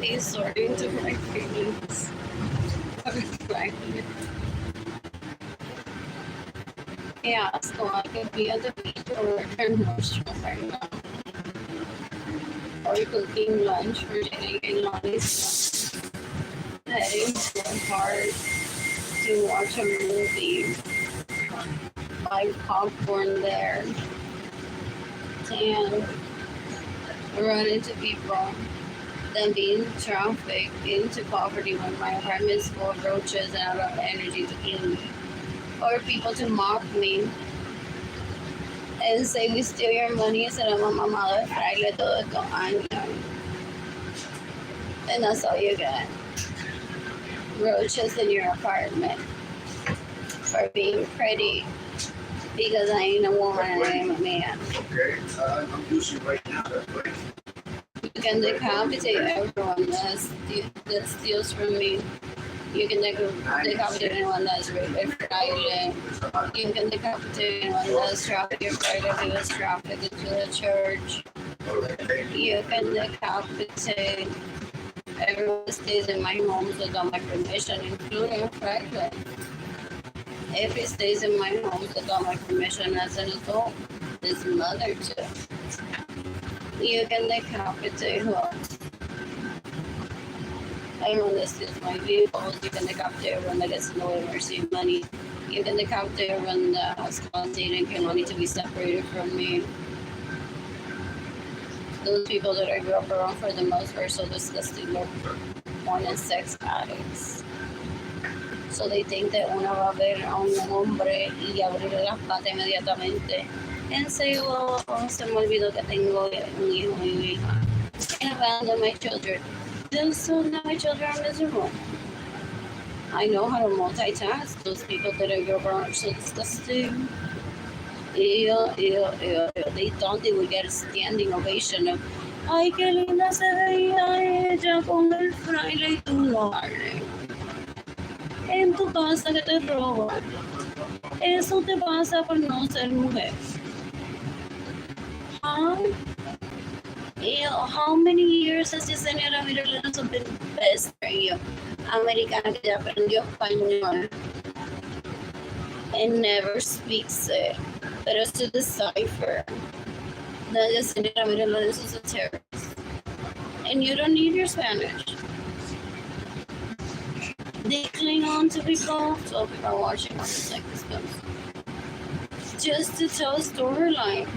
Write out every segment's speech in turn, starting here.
He's starting to my feelings. Yeah, so I could be at the beach or return restaurant right now. Or cooking lunch for Jenny and Lonnie's heading to a park to watch a movie. Buy popcorn there. And run into people. Then be in traffic, into poverty when my apartment is full of roaches and I don't have energy to clean. Or people to mock me and say we steal your money, se la mamá de fraile todo estos años. And that's all you get. Roaches in your apartment for being pretty because I ain't a woman and I am a man. Okay, I'm using right now. You can decapitate everyone that steals from me. You can decapitate anyone that's raped Friday. You can decapitate anyone that's trafficked Friday who was trafficked into the church. You can decapitate everyone that stays in my home without my permission, including Friday. If he stays in my home without my permission as an adult, his mother too. You can decapitate who else? Everyone that steals my vehicles, you can decapitate everyone that gets in the way of receiving money. You can decapitate everyone that has contact and can need to be separated from me. Those people that I grew up around for the most were so disgusting. They're born as sex addicts. So they think that una va a ver a un hombre y abrirle las patas inmediatamente. And say, well, se me olvidó que tengo un hijo y una hija. And abandon my children. So now my children are miserable. I know how to multitask. Those people that I grew up around are so disgusting. Ew. They thought they would get a standing ovation of, ay, qué linda se veía ella con el fraile y tu Arlene. En tu casa que te roban. Eso te pasa por no ser mujer. Huh? Ew, how many years has this señora Lorenzo been pestering you? Americana que ya aprendió español and never speaks it, pero it's to decipher that the señora Lorenzo is a terrorist. And you don't need your Spanish. They cling on to people, so people are watching on the sex films just to tell a storyline.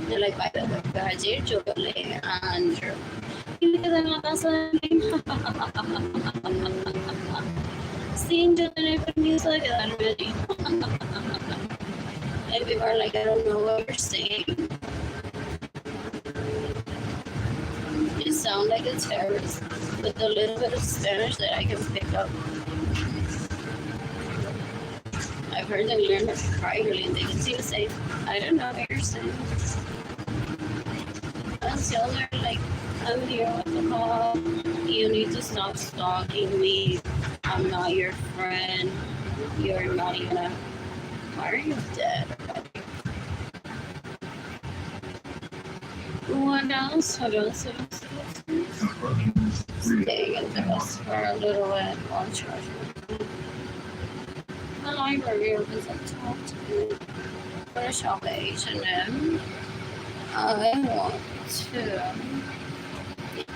They're like, by the way, ayer yo hablé a Andrew. Y me quedé en la casa de él. Sin yo tener permiso de quedarme allí. And people are like, I don't know what you're saying. You sound like a terrorist with a little bit of Spanish that I can pick up. I've heard them learn privately and they can seem to say, I don't know what you're saying. Until they're like, I'm here with the call. You need to stop stalking me. I'm not your friend. You're not even Why are you dead? What else? Staying in bed for a little bit while charging. The library opens at 12 to finish off at H&M. I want to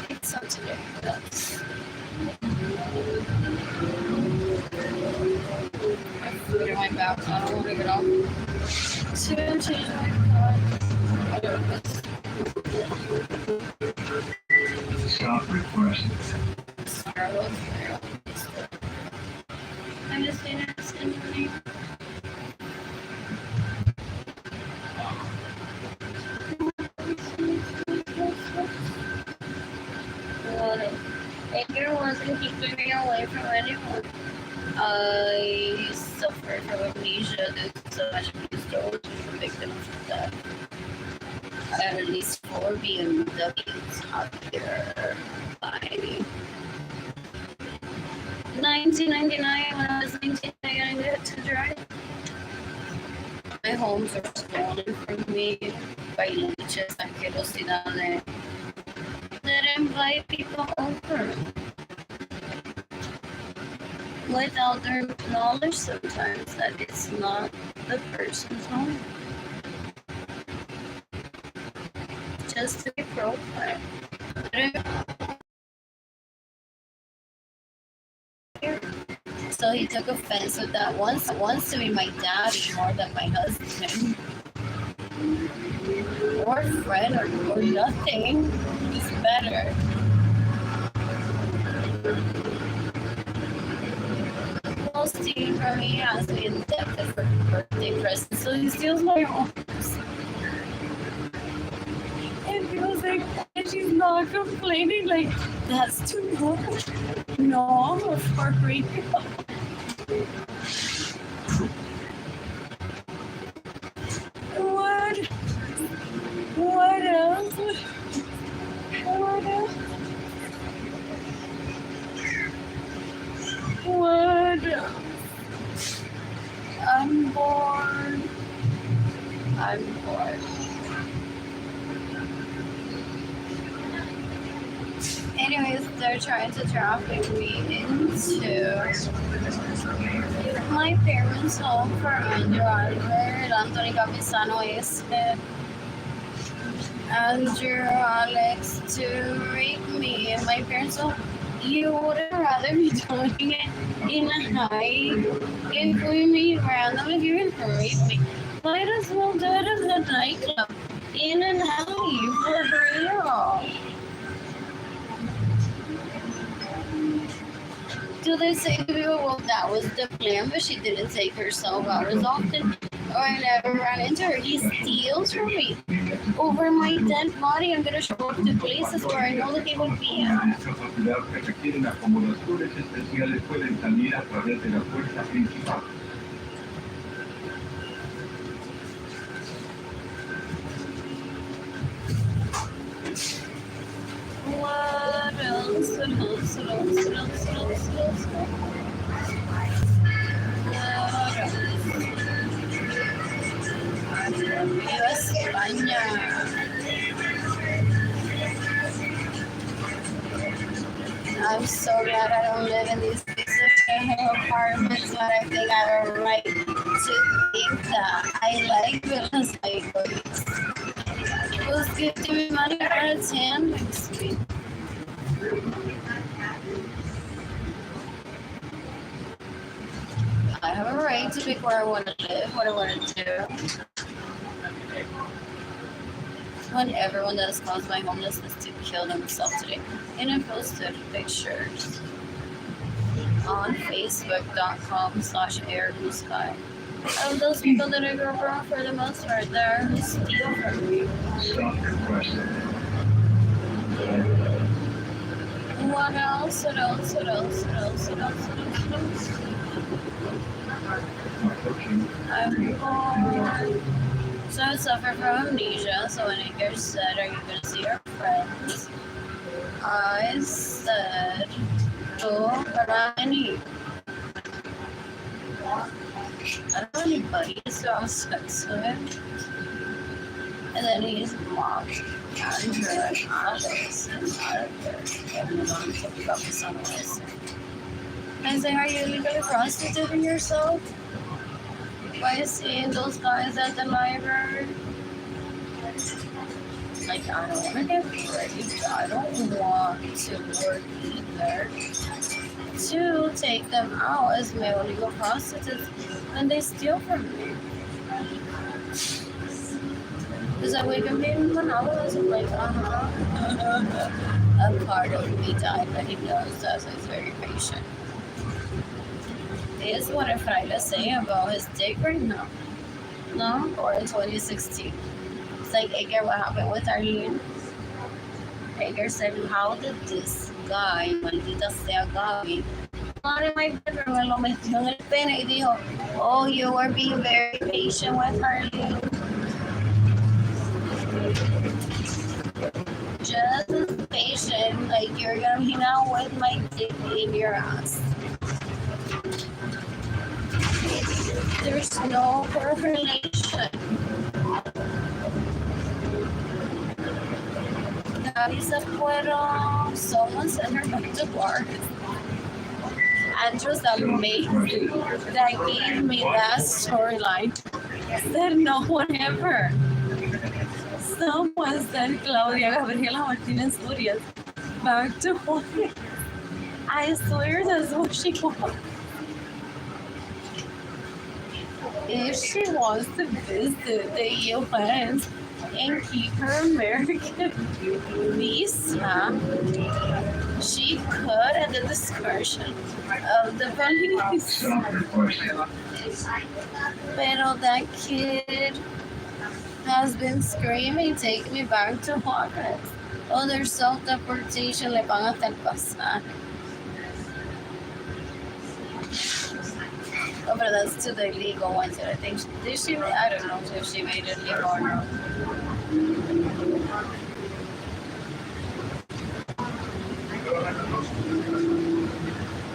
eat some today, but that's I food in my back, so I don't want to get off to change my clothes. I don't know. Stop requesting. I'm just gonna send you. Anger wasn't keeping me away from anyone. I suffered from amnesia due to so much abuse. I was a victim of that. I had at least 4 BMWs out here by me. 1999, when I was 19, I got into homes are stolen from me by leeches, asquerosidades that invite people over without their knowledge sometimes that it's not the person's home. Just to be profiled. So he took offense with that. Wants to be my dad more than my husband. Or friend or nothing. It's better. Well, stealing from me has me indebted for birthday presents, so he steals my homes. And feels like she's not complaining, like, that's too much. No, for real. What else? What else? What else? I'm bored. I'm bored. Anyways, they're trying to traffic me into my parents' home for Andrew Albert, Anthony Capisano Andrew Alex to rape me in my parents' home. You would rather be doing it in a high if we meet randomly here and rape me. Might as well do it in the nightclub in an alley for real. Do they say to people, well, that was the plan, but she didn't take herself out as often, or I never ran into her. He steals from me. Over my dead body, I'm gonna show up to places where I know that they will be at. What else? What else? What else? What else? What else? What else? Viva España. I'm so glad I don't live in these piece of shit apartments, but I think I have a right to think that I like because I was giving me money for a tan next week. I have a right to pick where I want to live, what I want to do. When everyone that has caused my homelessness to kill themselves today. And I posted pictures on Facebook.com/airbluesky of those people that I grew up around for the most part there who steal from me. What else? What else? What else? What else? What else? What else? What else? I'm bored. So I suffer from amnesia, so when Edgar said, are you going to see your friends? I said, oh, but I need. I don't know anybody, so I was sex with him. And then he's mocked Andrew and Alex and everyone talking about the sunrise. I say, are you legally prostituting yourself? By seeing those guys at the library? Like, I don't want to get raped. I don't want to work either. To take them out as male legal prostitutes and they steal from me. Because I wake up in monogamous, I'm like, a part of me died, but he knows that, so he's very patient. Is what if I just say about his dick right now? No? Or in 2016? It's like, Edgar, what happened with Arlene? Edgar said, how did this guy, maldita sea Gaby, not in my bedroom, me lo metió en el pene y dijo, oh, you were being very patient with Arlene. Just as patient, like you're gonna hang out with my dick in your ass. There's no correlation. permission. Gaby se fueron. Someone sent her back to work. Andrew's amazing that gave me that storyline. Said no one ever. Someone said Claudia Gabriela Martinez Urias back to work. I swear that's what she wants. If she wants to visit the U.S. and keep her American visa, she could at the discretion of the police. Pero that kid has been screaming, take me back to Juarez. Oh, there's self-deportation, le van hasta el pasaje. Oh, but that's to the illegal ones. I think did she? I don't know if she made it legal or not.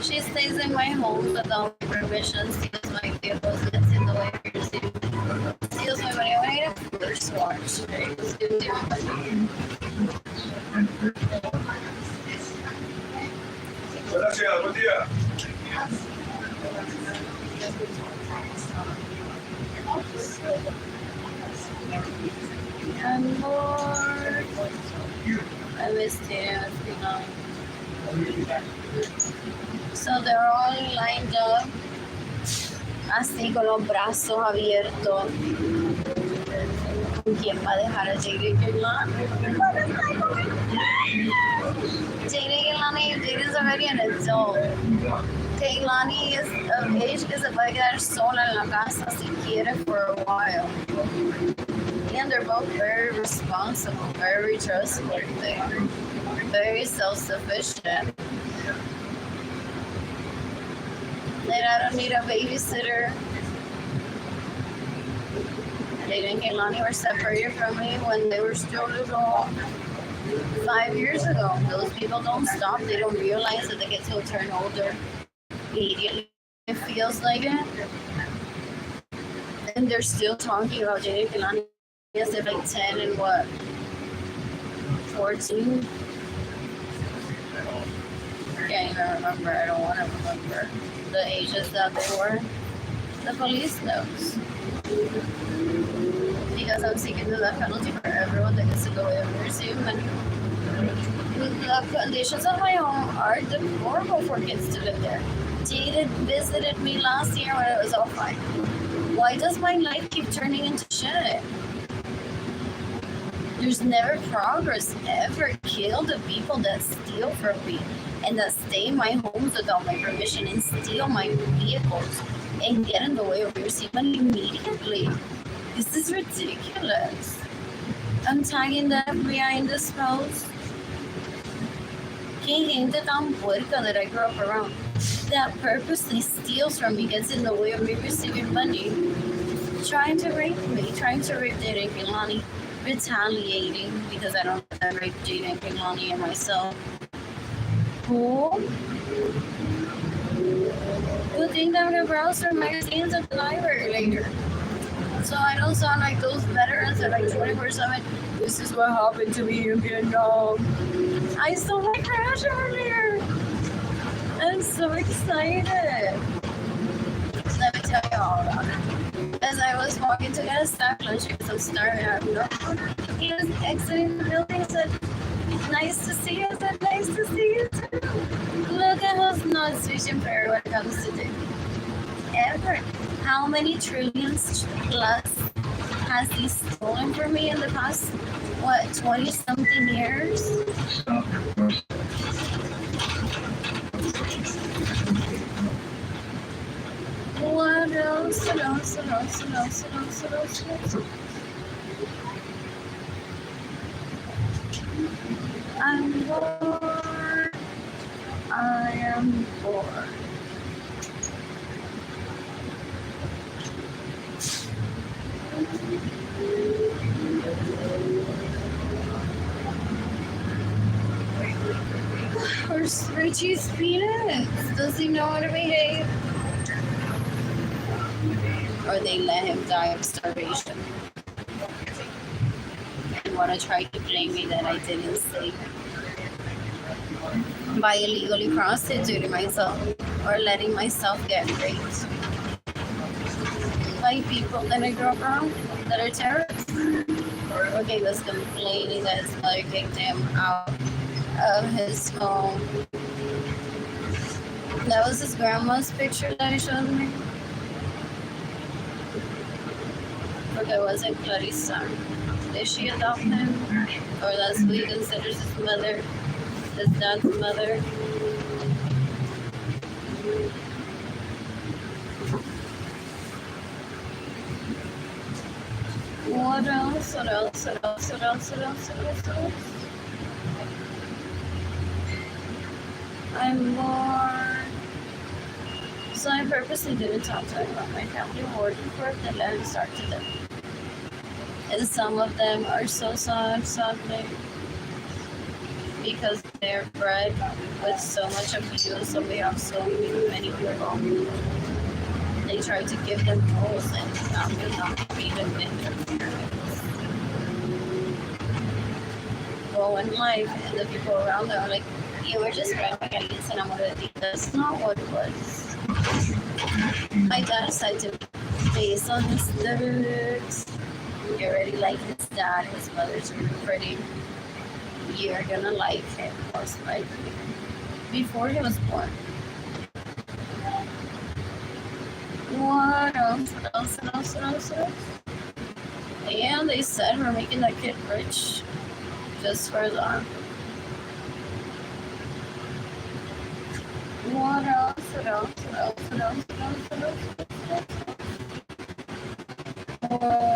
She stays in my home without permission. Steals my vehicles. Gets in the way of receiving. Steals my money. I need a first watch. Right? Steals my money. Gracias, buen día. And more. I missed it. So they're all lined up, así con los brazos abiertos. ¿Quién va a dejar a J.D. Kehlani? J.D. Kehlani, J.D.'s already an adult. Kehlani is of age que se puede quedar sola en la casa si quiere for a while. And they're both very responsible, very trustworthy, very self-sufficient. And I don't need a babysitter. J.D. and Kehlani were separated from me when they were still little 5 years ago. Those people don't stop. They don't realize that they get to turn older immediately. It feels like it. And they're still talking about J.D. and Kehlani. Yes, they're like 10 and what? 14? I can't even remember. I don't want to remember the ages that they were. The police knows. Because I'm seeking the death penalty for everyone that gets to go in and receive money. The conditions of my home are deplorable for kids to live there. Jaded visited me last year when it was all fine. Why does my life keep turning into shit? There's never progress ever. Kill the people that steal from me and that stay in my homes without my permission and steal my vehicles and get in the way of receiving money immediately. This is ridiculous. I'm tagging the FBI in this post. Que gente tan puerca that I grew up around that purposely steals from me, gets in the way of me receiving money, trying to rape me, trying to rape J.D. and Kehlani, retaliating because I don't rape J.D. and Kehlani and myself. Who think that I'm gonna browse through magazines at the library later? So I don't sound like those veterans that are like 24/7. This is what happened to me in Vietnam. I saw my crash earlier. I'm so excited. Let me tell you all about it. As I was walking to get a stack lunch because I'm starving, I have no food. He was exiting the building and said, "Nice to see you." I said, "Nice to see you too." Look at who's not switching fair when it comes to dating. Ever. How many trillions plus has he stolen from me in the past, 20-something years? What else? I'm bored. I am bored. Where's Richie's peanuts? Does he know how to behave? or they let him die of starvation. And want to try to blame me that I didn't sleep by illegally prostituting myself or letting myself get raped by people that I grew up around that are terrorists. Okay, was complaining that his mother kicked him out of his home. That was his grandma's picture that he showed me. But it wasn't Clarissa. Did she adopt him? Or that's who he considers his mother? His dad's mother? What else? What else? What else? What else? What else? What else? What else? I'm bored. So I purposely didn't talk to him about my family working for it and let him start to them. And some of them are so sad, sadly, because they're bred with so much abuse, so we have so many people. They try to give them roles and family not even in their parents. Go in life, and the people around them are like, you were just bred by Alice and I'm de ti. That's not what it was. My dad said to me, based on his lyrics, you already like his dad, his mother's really pretty. You're gonna like him, most likely. Before he was born. What else? What else? What else? What else? What else? And they said we're making that kid rich just for that. What else? What else? What else? What else? What else? What else? What else?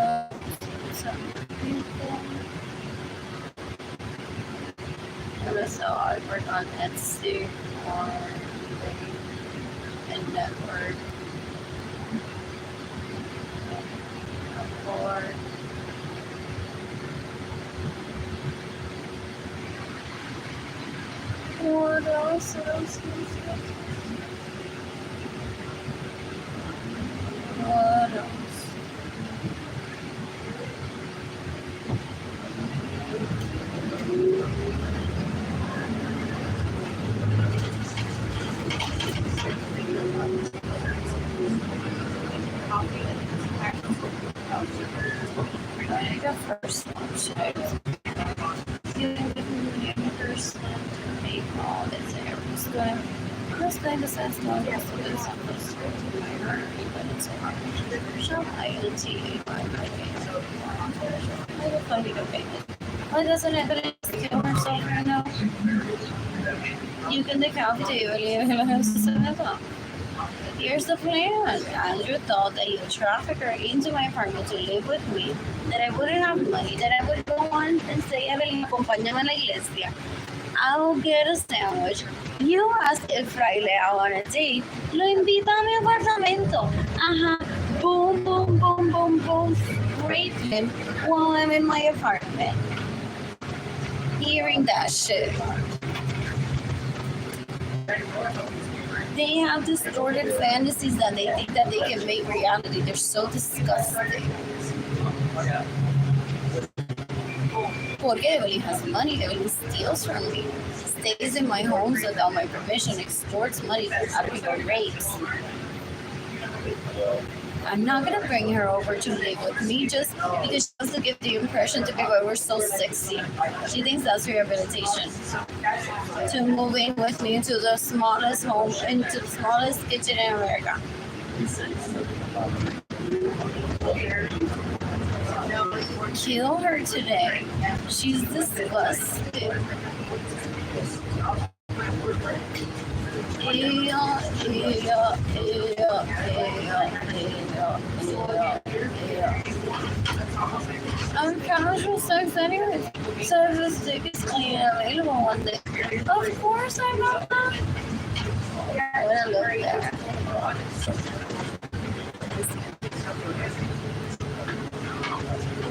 So I work on Etsy or and network or what else? What else? What else? I got first lunch. I first lunch. All this there. I was going to say small yesterday, so I'm supposed to do my hurry, but it's hard. Shall I IoT I will find it okay. Why doesn't it kill herself right now? You can decapitate you. Here's the plan. Andrew thought that he would traffic her into my apartment to live with me, that I wouldn't have money, that I would go on and say, Evelyn, acompáñame a la iglesia. I'll get a sandwich. You ask el fraile out on a date. Lo invita a mi apartamento. Ajá. Boom, boom, boom, boom, boom. Rape him while I'm in my apartment. Hearing that shit. They have distorted fantasies that they think that they can make reality. They're so disgusting. Porque Evelyn has money. Evelyn steals from me. Stays in my homes without my permission. Extorts money out of her rapes. I'm not gonna bring her over to live with me just because she wants to give the impression to people we're so sexy. She thinks that's rehabilitation. To move in with me into the smallest home, into the smallest kitchen in America. Kill her today. She's disgusting. I'm casual sex anyways, so if this dick is clean and available one day, of course I'm not that. I'm gonna look there.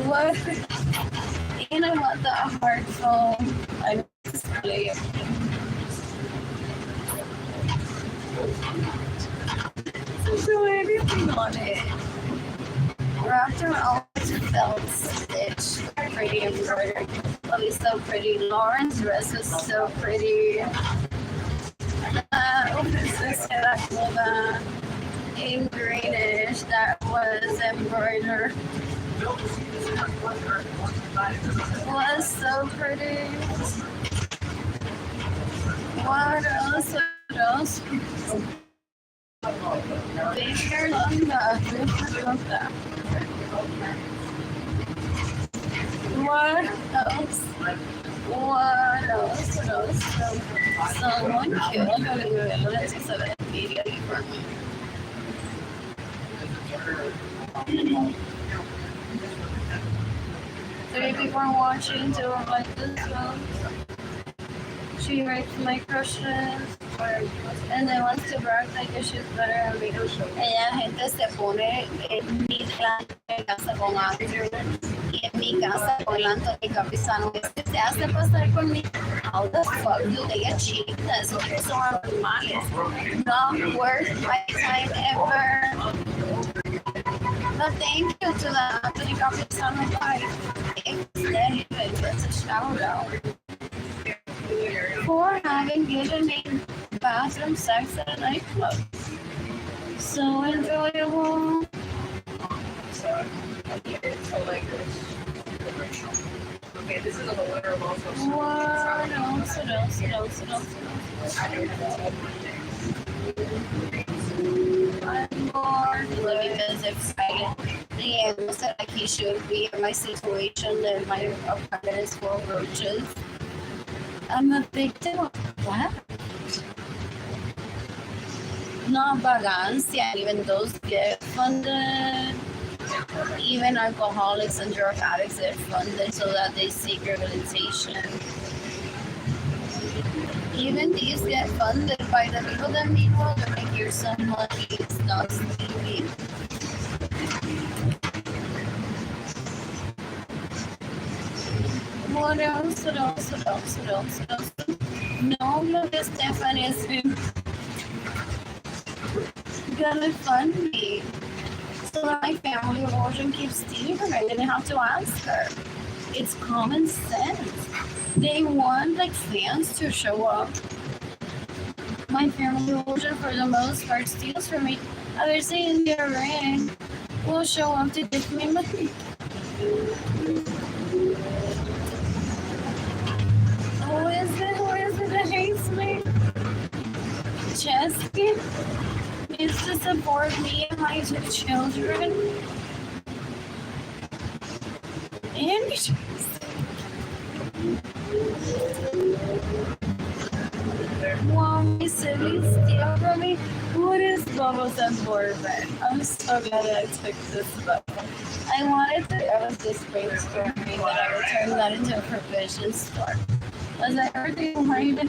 What? And I want the hard phone. I display it. Do anything on it. after always felt stitched, pretty embroidered. Chloe's so pretty. Lauren's dress was so pretty. This era coda in greenish that was embroidered. Was so pretty. What else? What else? Bigger than that. What else? What else? What else? Someone killed her. Let's just have it immediately for me. Three people are watching to like this one. She writes my crushes. And then wants to brag like she's better than me. Ella gente se pone en mi casa con Andrew y en mi casa con Anthony Capizano. Se hace pasar por mí. How the fuck do they achieve this? Okay, so are normales. Not worth my time ever. But thank you to the Anthony Capizano guy. It's a shout out. For having given me bathroom sex at a nightclub. So enjoyable. Okay, this is a literal also. What else? I'm bored because it's Friday. Yeah, it looks like he should be in my situation that my apartment is full of roaches. I'm a victim of what? Not vagancia, even those get funded. Even alcoholics and drug addicts get funded so that they seek rehabilitation. Even these get funded by the people that meanwhile they make here some money. It's not sleepy. What else? No, look at Stephanie's gonna fund me. So that my family abortion keeps stealing from her. I didn't have to ask her. It's common sense. They want like fans to show up. My family abortion for the most part steals from me. I was saying the ring will show up to give me money. Who is it that hates me? Chesky needs to support me and my two children. Interesting. Want my city steal from me? What is bubbles and bourbon? I'm so glad that I took this bubble. I was just brainstorming that I would turn that into a provision store. Was I everything behind it?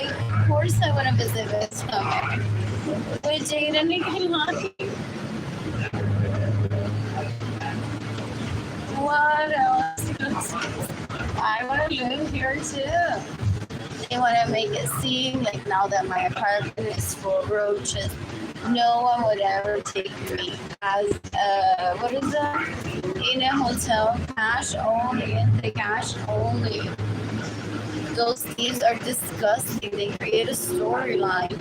Of course I want to visit this summer. With Jade and Nikki. What else? I want to live here too. They want to make it seem like now that my apartment is full of roaches, no one would ever take me as what is that? In a hotel, cash only, cash only. Those thieves are disgusting. They create a storyline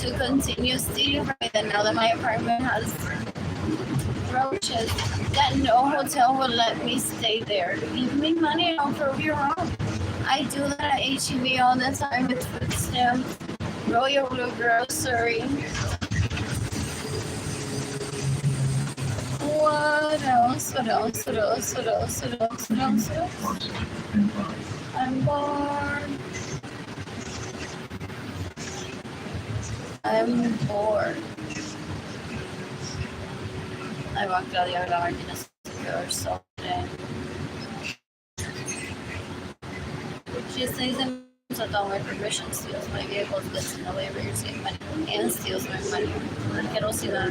to continue stealing from me. And now that my apartment has roaches, that no hotel will let me stay there. Give me money, I'll prove you wrong. I do that at HEB all the time with food stamps, Royal Blue Grocery. What else? I'm bored. I walked out the other hour in a secure so today. She says that all my permission steals my vehicles, gets in the way where you're saving money, and steals my money. I don't see that.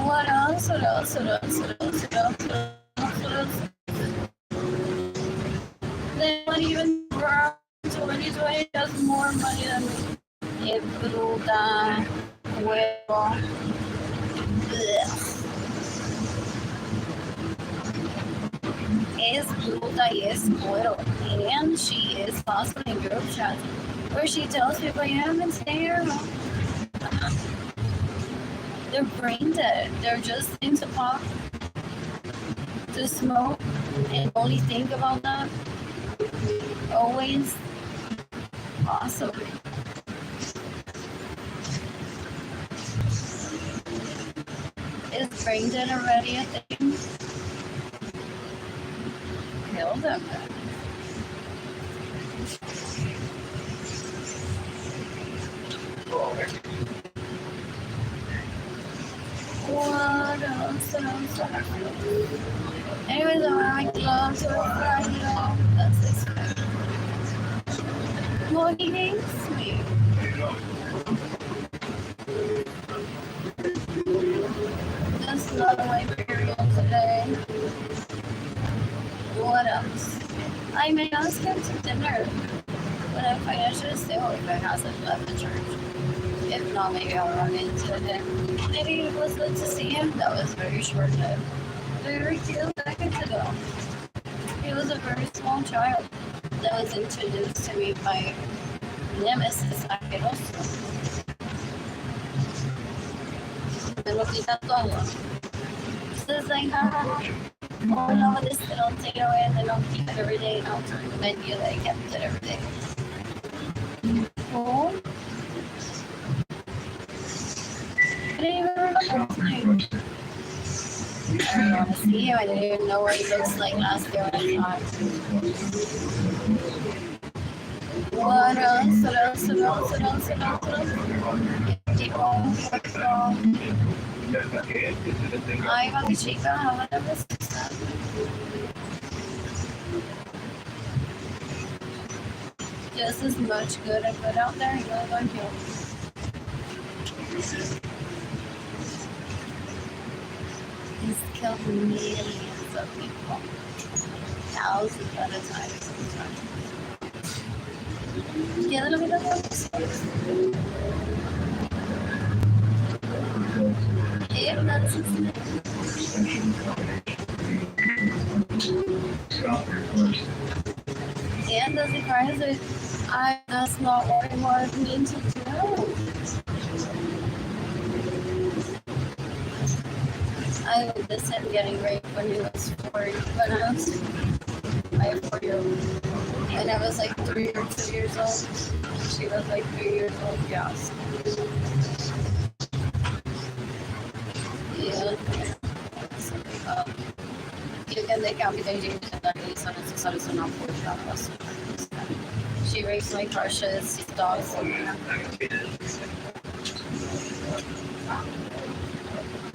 What else? They not even 2020 has more money than me. qué bruta, huevo. Ugh. Es bruta y es cuero. And she is possible in group chats where she tells people, you haven't stayed here. They're brain dead. They're just into pop, to smoke, and only think about that. Always. Awesome. Is brain dead already a thing? Kill them then. What else? Anyways, I want to love to a That's it. Well, he hates me. That's not my period today. What else? I may ask him to dinner when I financially stable if I hasn't left the church. If not, maybe I'll run into him. Maybe it was good to see him. That was very short-lived. Very few seconds ago. He was a very small child that was introduced to me by Nemesis Asqueroso. Me lo quita todo. So it's like, oh no, this little take it away and then I'll keep it every day and I'll turn the menu that I kept it every day. Oh. I didn't even remember his name. I don't want to see him. I didn't even know what he looks like last year when I saw him. What else? What else? What else? What else? What else? What else? Ay, mami chica, ahora me está. Just as much good I put out there, you know, don't you? He's killed millions of people. Thousands at a time sometimes. Yeah, look at that. Yeah, that's his name. And as it cries, that's not what I wanted me to do. I witnessed him getting raped when he was 4, when I was my 4-year-old. And I was like 3 or 2 years old. She was like 3 years old, yes. Yeah. You can take out the She rapes my crushes, dogs.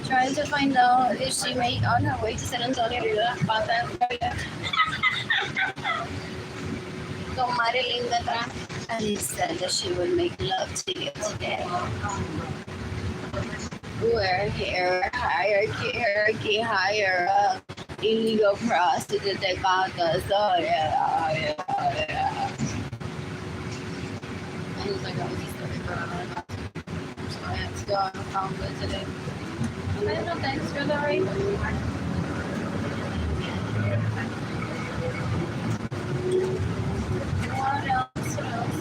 Trying to find out if she made on her way to San Antonio to las patas con Marilyn detrás. And he said that she would make love to you today. We're here, hierarchy, higher up. Illegal prostitute de patas. Oh yeah, oh yeah, oh yeah. And he's like, I was just looking for another. So I had to go on a conflict today. Okay, no thanks for the rape. What else? What else?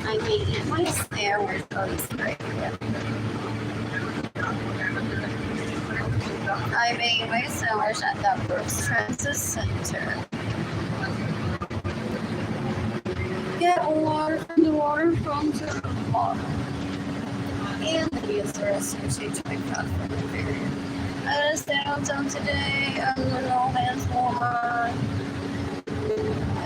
I mean, my sandwich goes great. I made my sandwich at the Brooks Transit Center. Get water from the waterfront to the bottom. And the restaurant changed my path for the period. I gotta stay downtown today. I'm a no hands woman.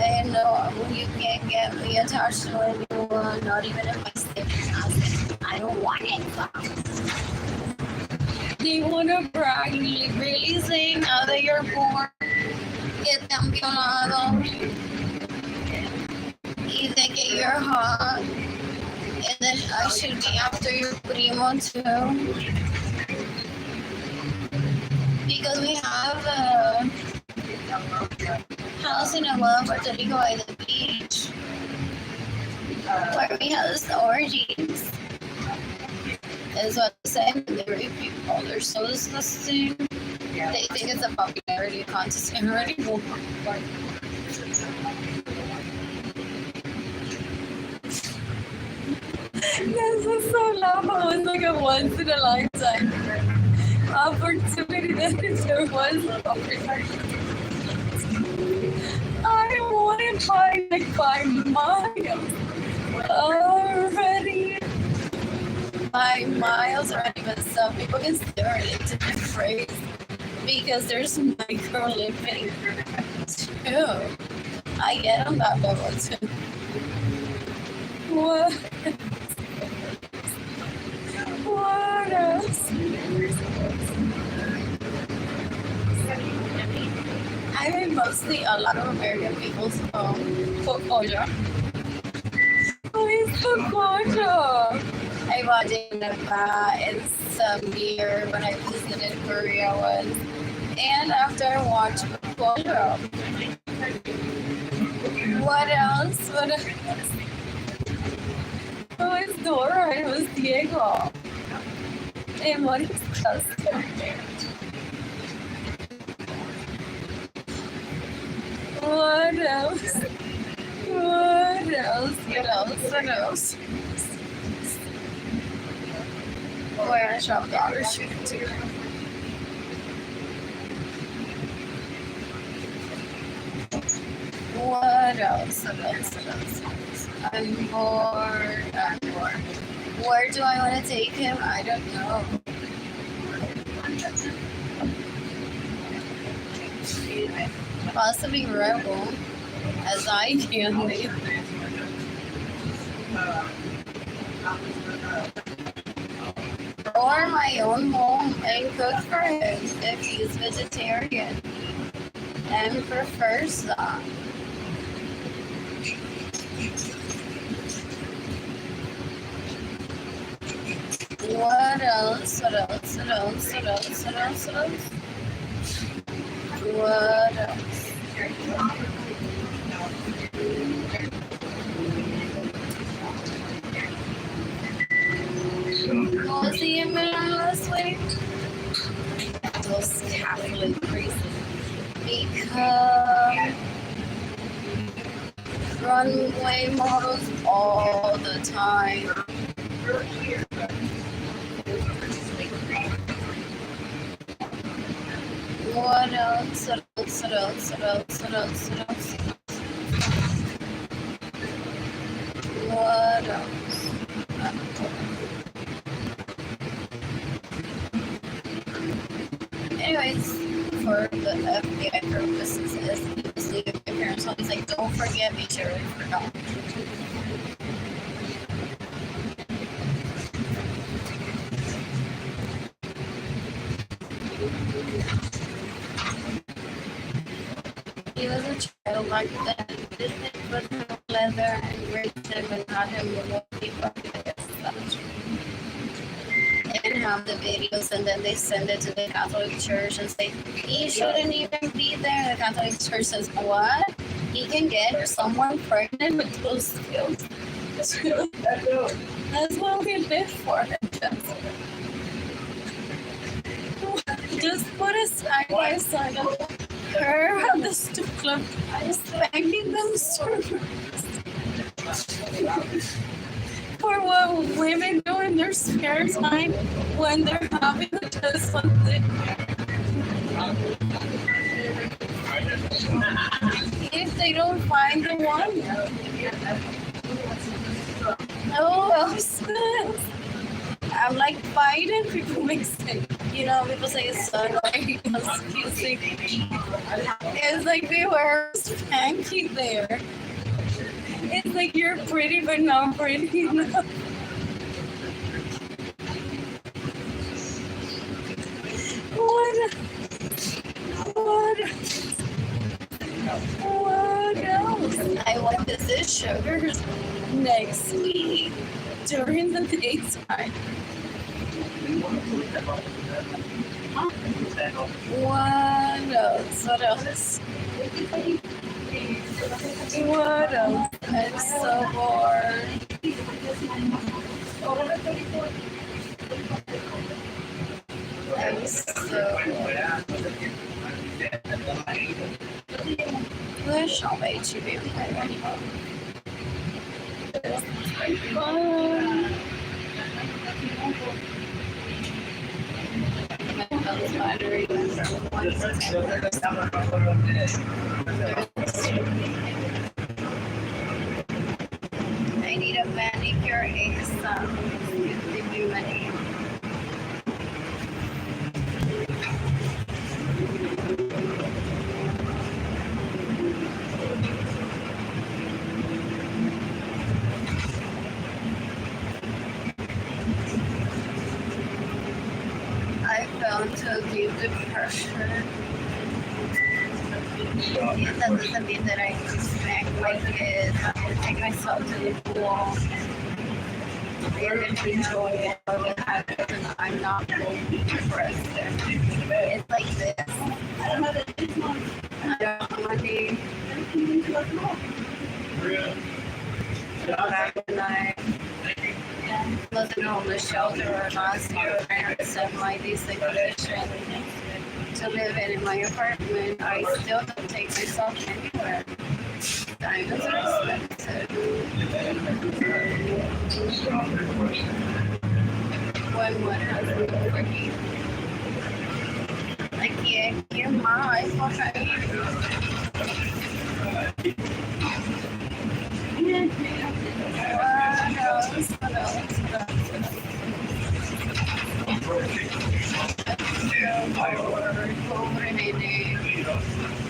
I know you can't get me attached to anyone, not even if I stay in your house. I don't want it. Do you want to brag? Really saying now that you're poor? Que te han violado. Y de que you're hot. And then I should be after your primo too. Because we have a house in Puerto Rico by the beach. Barbie has orgies. Is what they say when they rape people. They're so disgusting. They think it's a popularity contest anymore. This was so laughable. It was like a once in a lifetime opportunity that there was an opportunity. I wanted by miles already. By miles already, but some people consider it to be phrase because there's micro living too. I get on that level too. What else? I mean, mostly a lot of American people's foreclosure. Who is foreclosure? I was in in some year when I visited Korea once, and after I watched foreclosure. What else? What else? It was Dora, it was Diego. And what is custom? What else? What else? What else? What else? We're gonna shop Dollar Tree too. What else? What else? What else? I'm bored. I'm bored. Where do I want to take him? I don't know. Possibly Rebel, as I can be. Or my own home and cook for him if he's vegetarian and prefers that. What else? What else? What else? What else? What else? What else? What else? Was he in Milan last week? Those Catholic priests. Because runway models all the time. What else? What else? What else? What else? What else? What else? What else? Anyways, for the FBI purposes, as he was leaving my parents' home, he's like, don't forget me, Sherry. I forgot. He was a child like that. This thing was no leather and raped him and got him with people. And have the videos, and then they send it to the Catholic Church and say, he shouldn't even be there. The Catholic Church says, what? He can get someone pregnant with those skills. That's what we live for. Just put a side by side of her at the strip club spanking them servers. For what women do in their spare time when they're having just something. If they don't find the one. No, I'm like Biden, people mix it. You know, people say it's so like it's like they were spanky there. It's like you're pretty but not pretty enough. What else? I want to visit Sugars next week during the daytime. What else? What else? What else? I'm so bored. Show me HEB. I need a manicure ASAP. Give me money. I fell into a deep depression. That doesn't mean that I smack my kids, take myself to the pool, and enjoy it. I'm not depressed. It's like this. I don't have money. Back when I was in a homeless shelter last year, I had semi-decent condition to live in my apartment. I still don't take myself anywhere. Diamonds are expensive. When one has been working. I can't hear my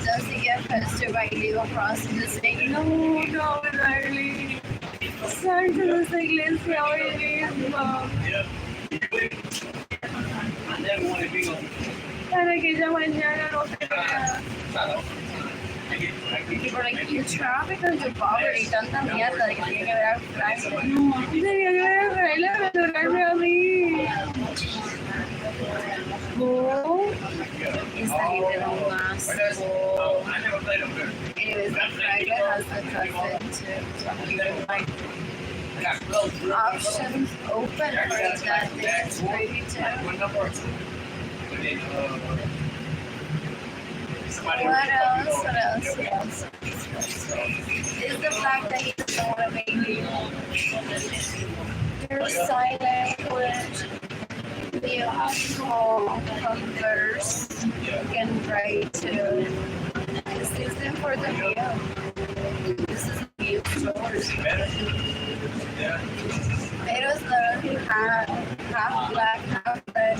Does he get pestered by legal process saying, no, Arlene, sal de esa iglesia hoy mismo? Para que ella mañana no te vea. Por aquí, traffic and your poverty, tanta mierda de que tiene que ver a Francia. Tenía que ver a Francia para adorarme a mí. No. Esta gente da un asco. Anyways, the Friday has the cousin too. So I'm even like options open for that thing maybe too. What else? Is the fact that he doesn't want a baby. There's sign language. You have to converse and write to. This isn't for the view. This is the view source. Potatoes literally half black, half red.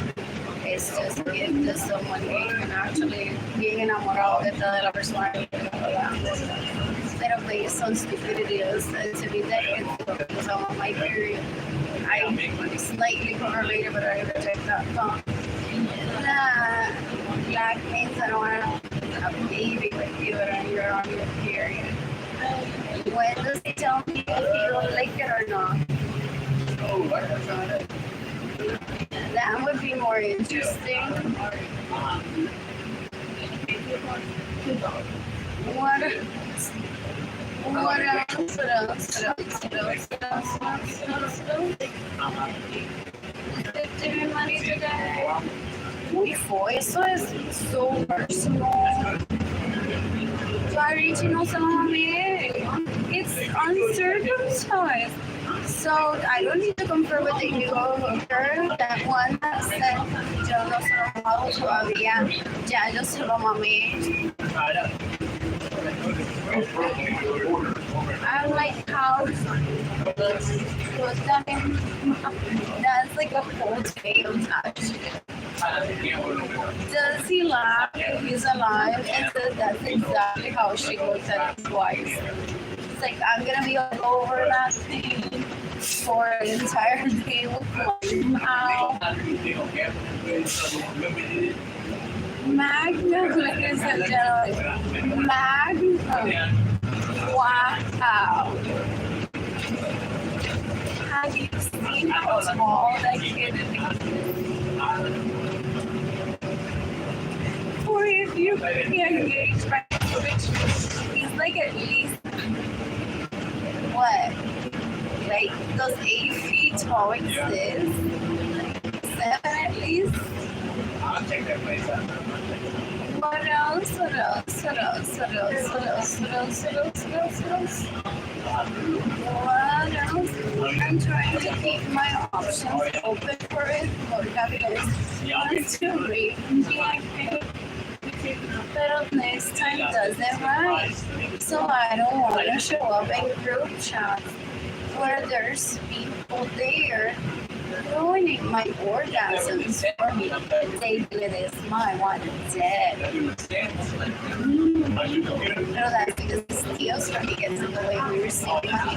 It's just a gift to someone who can actually being enamorado de la persona. Pero based on stupidity, to be that because I'm on my period. I'm slightly correlated, but I reject that thought. Black means I don't want a baby with you and you're on your period. When does he tell me if you don't like it or not? That would be more interesting. What else? Giving money today. Uy, eso es so personal. Sorry, no se lo mamé. It's uncircumcised. So I don't need to confirm with the girl. That one that said yo no se lo mamado todavía. Ya yo se lo mamé. I'm like, how? That's like a whole fail touch. Does he laugh if he's alive and says that's exactly how she looks at his wife? It's like, I'm gonna be all over that thing for an entire day with wow. Magna, ladies and gentlemen. Magna. Wow. Have you seen how small that kid is? Or if you can engage by which he's like at least what? Like those 8 feet tall exist? 7 at least? I'll take that place out. What else? What else? What else? What else? What else? What else? What else? What else? What else? What else? I'm trying to keep my options open for it. Because wants to read me, pero next time does it right. So I don't want to show up in group chats where there's people there ruining my orgasms for me. They did this, my one dead. Pero that's because this tío trying to get in the way we receive money.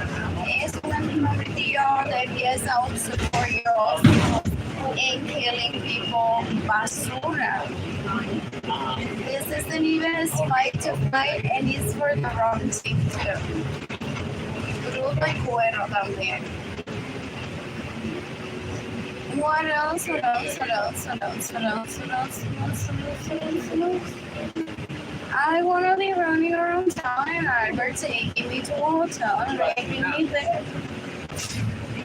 Es una misma tío de 10 out to 4-year-olds and killing people basura. This isn't even a fight to fight, and it's for the wrong thing too. Bruto y cuero también. What else? What else? What else? What else? What else? What else? What else? I want to be running around town and Albert taking me to a hotel and raping me there.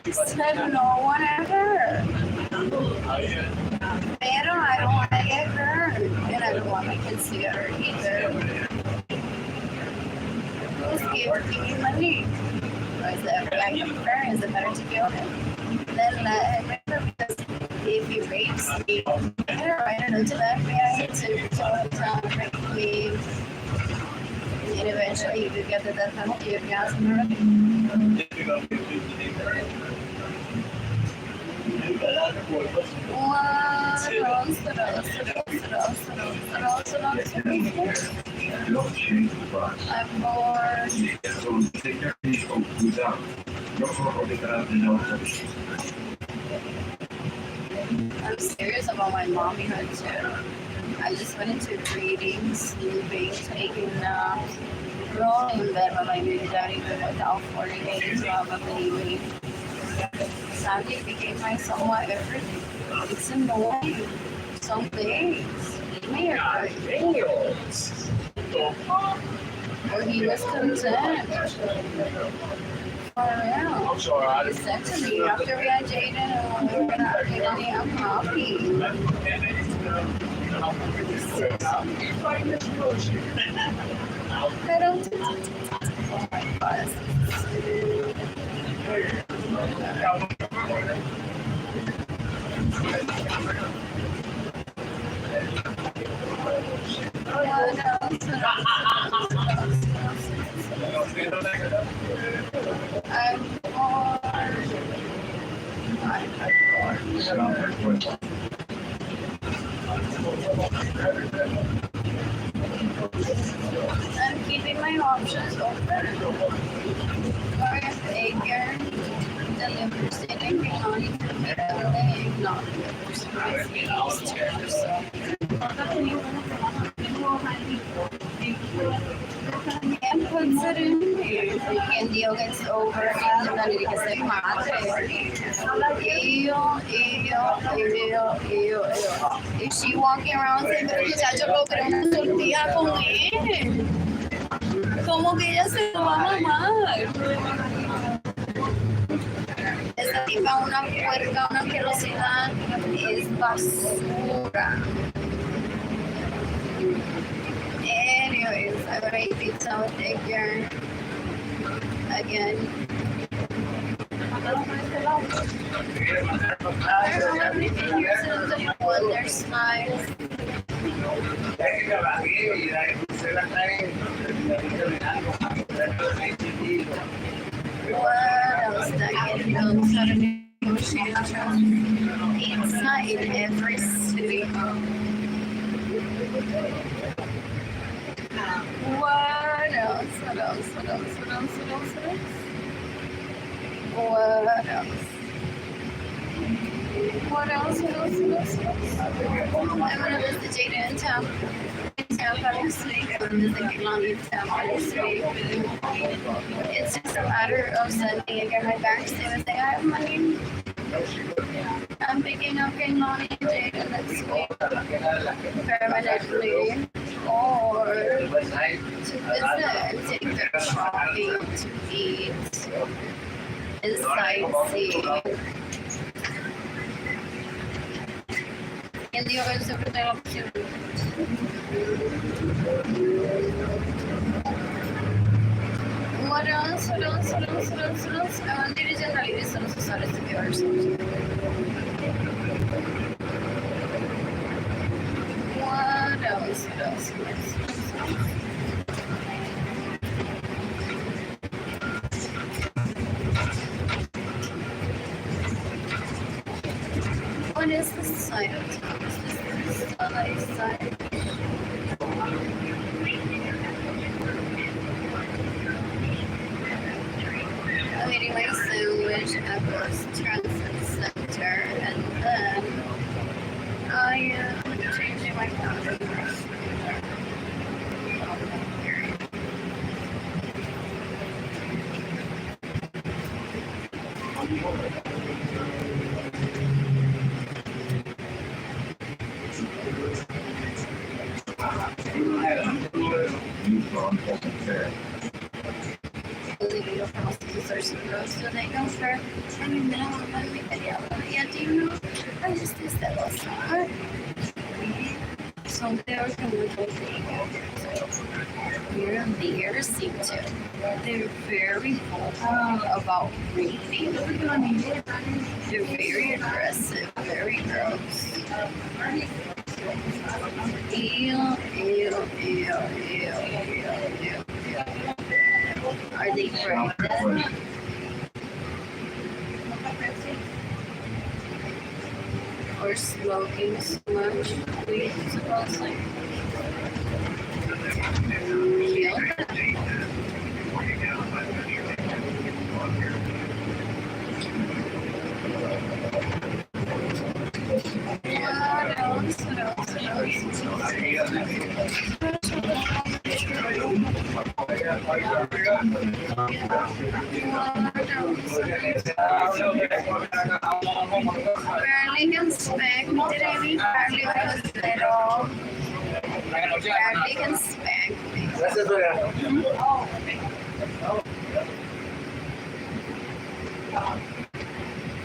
Said no one ever. Pero I don't want to get hurt, and I don't want my kids to get hurt either. Who's giving me money? Or is it back to parents? Is it better to kill him? Then let him because if he rapes me, I don't write a note to that guy to tell him rape me. And eventually you could get the death penalty if you ask him to I'm bored. I'm serious about my mommyhood too. I just went into reading, sleeping, taking naps, rolling in bed with my baby daddy without 40 days of a baby. Sandy became my somewhat everything. It's annoying. Some things. He made her videos. Or he was content. For real. He said to me after we had dated and we were gonna have money, I'm happy. Pero oh my God. I'm keeping my options open. Or if they care, deliver sitting behind me, not deliver sitting so. And puts it in me. And deal gets over and then it gets like madre. Ew. Is she walking around saying, pero muchacho, lo creo una tortilla con él? ¿Cómo que ella se lo va a mamar? Esa tipa una puerca, una asquerosidad, es basura. Anyways, I'm gonna eat pizza with egg here again. I don't have anything here to the one, their smiles. What else that can build out of negotiation? Pizza in every city. What else? What else? What else? What else? What else? What else? What else? What else? What else? What else? I'm gonna visit Jada in Tampa. In Tampa this week. I'm gonna visit Lonnie in Tampa this week. It's just a matter of sending and get my bank statement saying I have money. I'm picking up Lonnie and Jada next week permanently. Or to visit, take them shopping, to eat, and sightsee. And the other siempre tengo opción. What else? What else? What else? What else? What else? Dirige Rally sono usare queste viewers. What else? What else? What else? What is the side of town? Is this the other side? I'm eating my sandwich at Bus Transit Center, and then I am changing my calendar. So they go for any minimum of the video. Yeah, do you know? I just did that last night. So they're going to go here and there, see too. They're very vocal about reading. They're very aggressive, very gross. Ew, ew, ew, ew, ew, ew. Are they pregnant? Or smoking so much weed, supposedly? Feel that? What else? What else? What Barely can spank. Did I mean barely was little? Barely can spank me.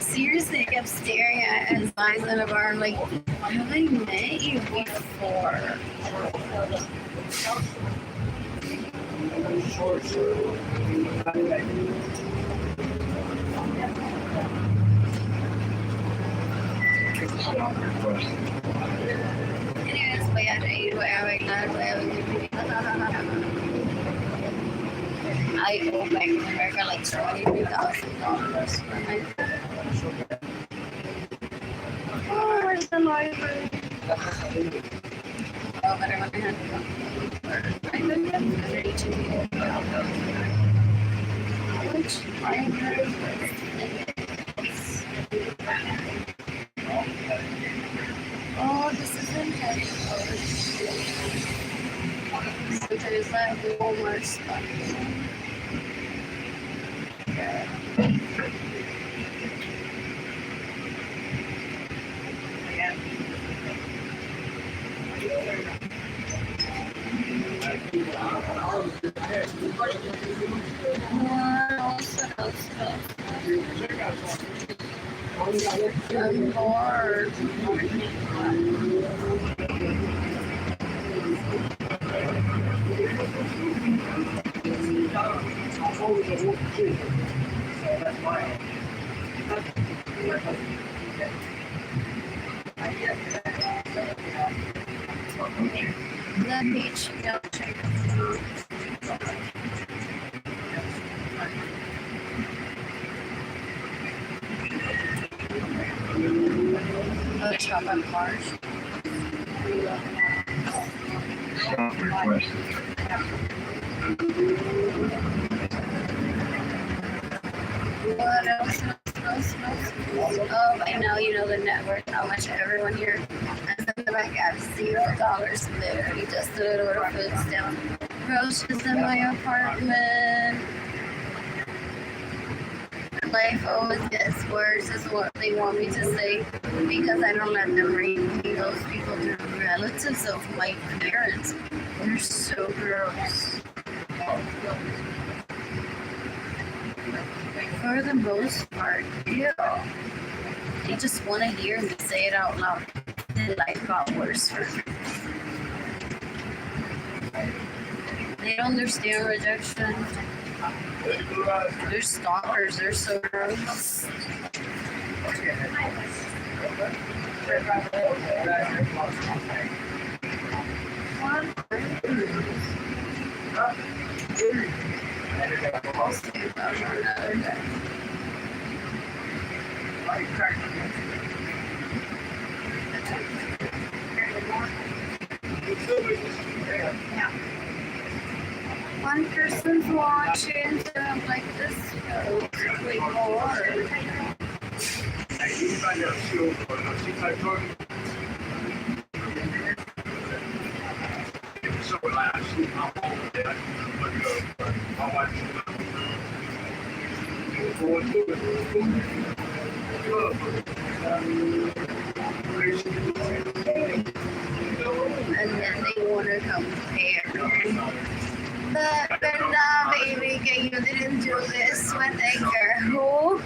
Seriously, I kept staring at his eyes in a bar like, have I met you before? Anyways, voy a reír, voy a bailar, voy a vivir. I owe Bank of America like $23,000 for my. Oh, where's the library? Oh, but I went ahead and I don't have which library was this? Oh, this is in headquarters. So there's that Walmart stuff. I'm bored. The beach milkshake. The chocolate bars. What else? Oh, I know you know the network, how much everyone here has in the back at $0. Literally just a little bit of food down. Roaches in my apartment. Life always gets worse is what they want me to say because I don't let them read me. Those people, they're relatives of my parents. They're so gross. For the most part, ew. They just want to hear me say it out loud. Then life got worse for me. They don't understand rejection. They're stalkers. They're so gross. I'll see about her another day. One person's watching, so I'm like, this goes way more. And then they want to compare. But verdad, baby, que you didn't do this with a girl.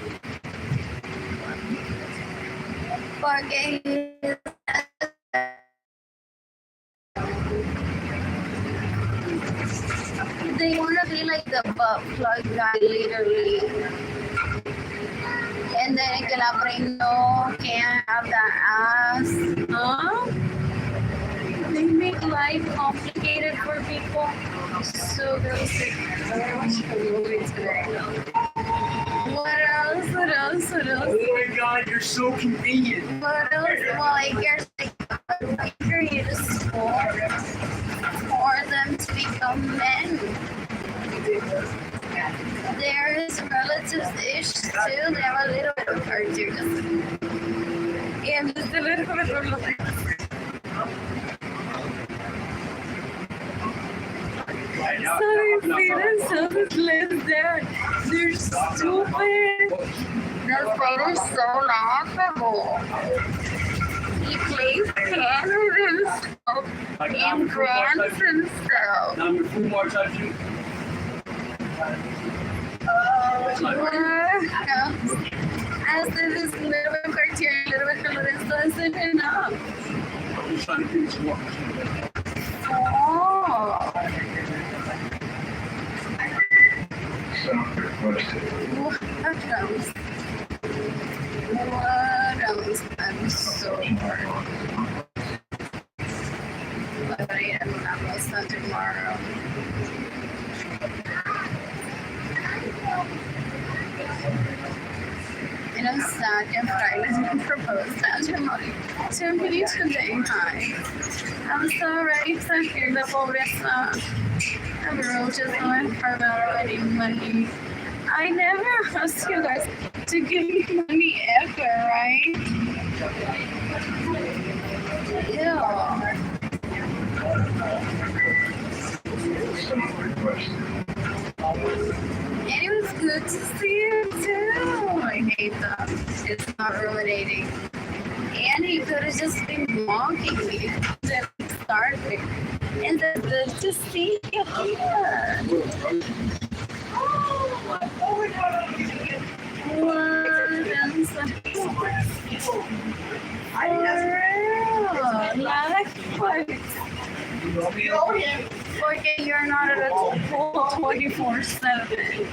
Porque they want to be like the butt plug guy, literally. And then que la brain no can't have that ass. Huh? They make life complicated for people. So gross. I watched a movie today. What else? What else? What else? Oh my God, you're so convenient. What else? Well, I guess I create a sport for them to become men. There's relatives-ish too. They have a little bit of cartoons. And just a little bit of So they see themselves live there. They're stupid. The spider's so laughable. He plays piano himself and grants himself. As if this little bit of cartoon, a little bit of Lorenzo isn't enough. Oh. What else? I'm so bored. But I am almost done tomorrow. And I'm stuck and Friday to propose matrimony to me today. Hi. I'm so ready to hear the pobreza. The girl just went for about getting money. I never asked you guys to give me money ever, right? Ew. And it was good to see you too. I hate that. It's not ruminating. And he could have just been mocking me instead of starting. And then good to see you here. What else? For real. Nada que Porque you're not at a full 24/7.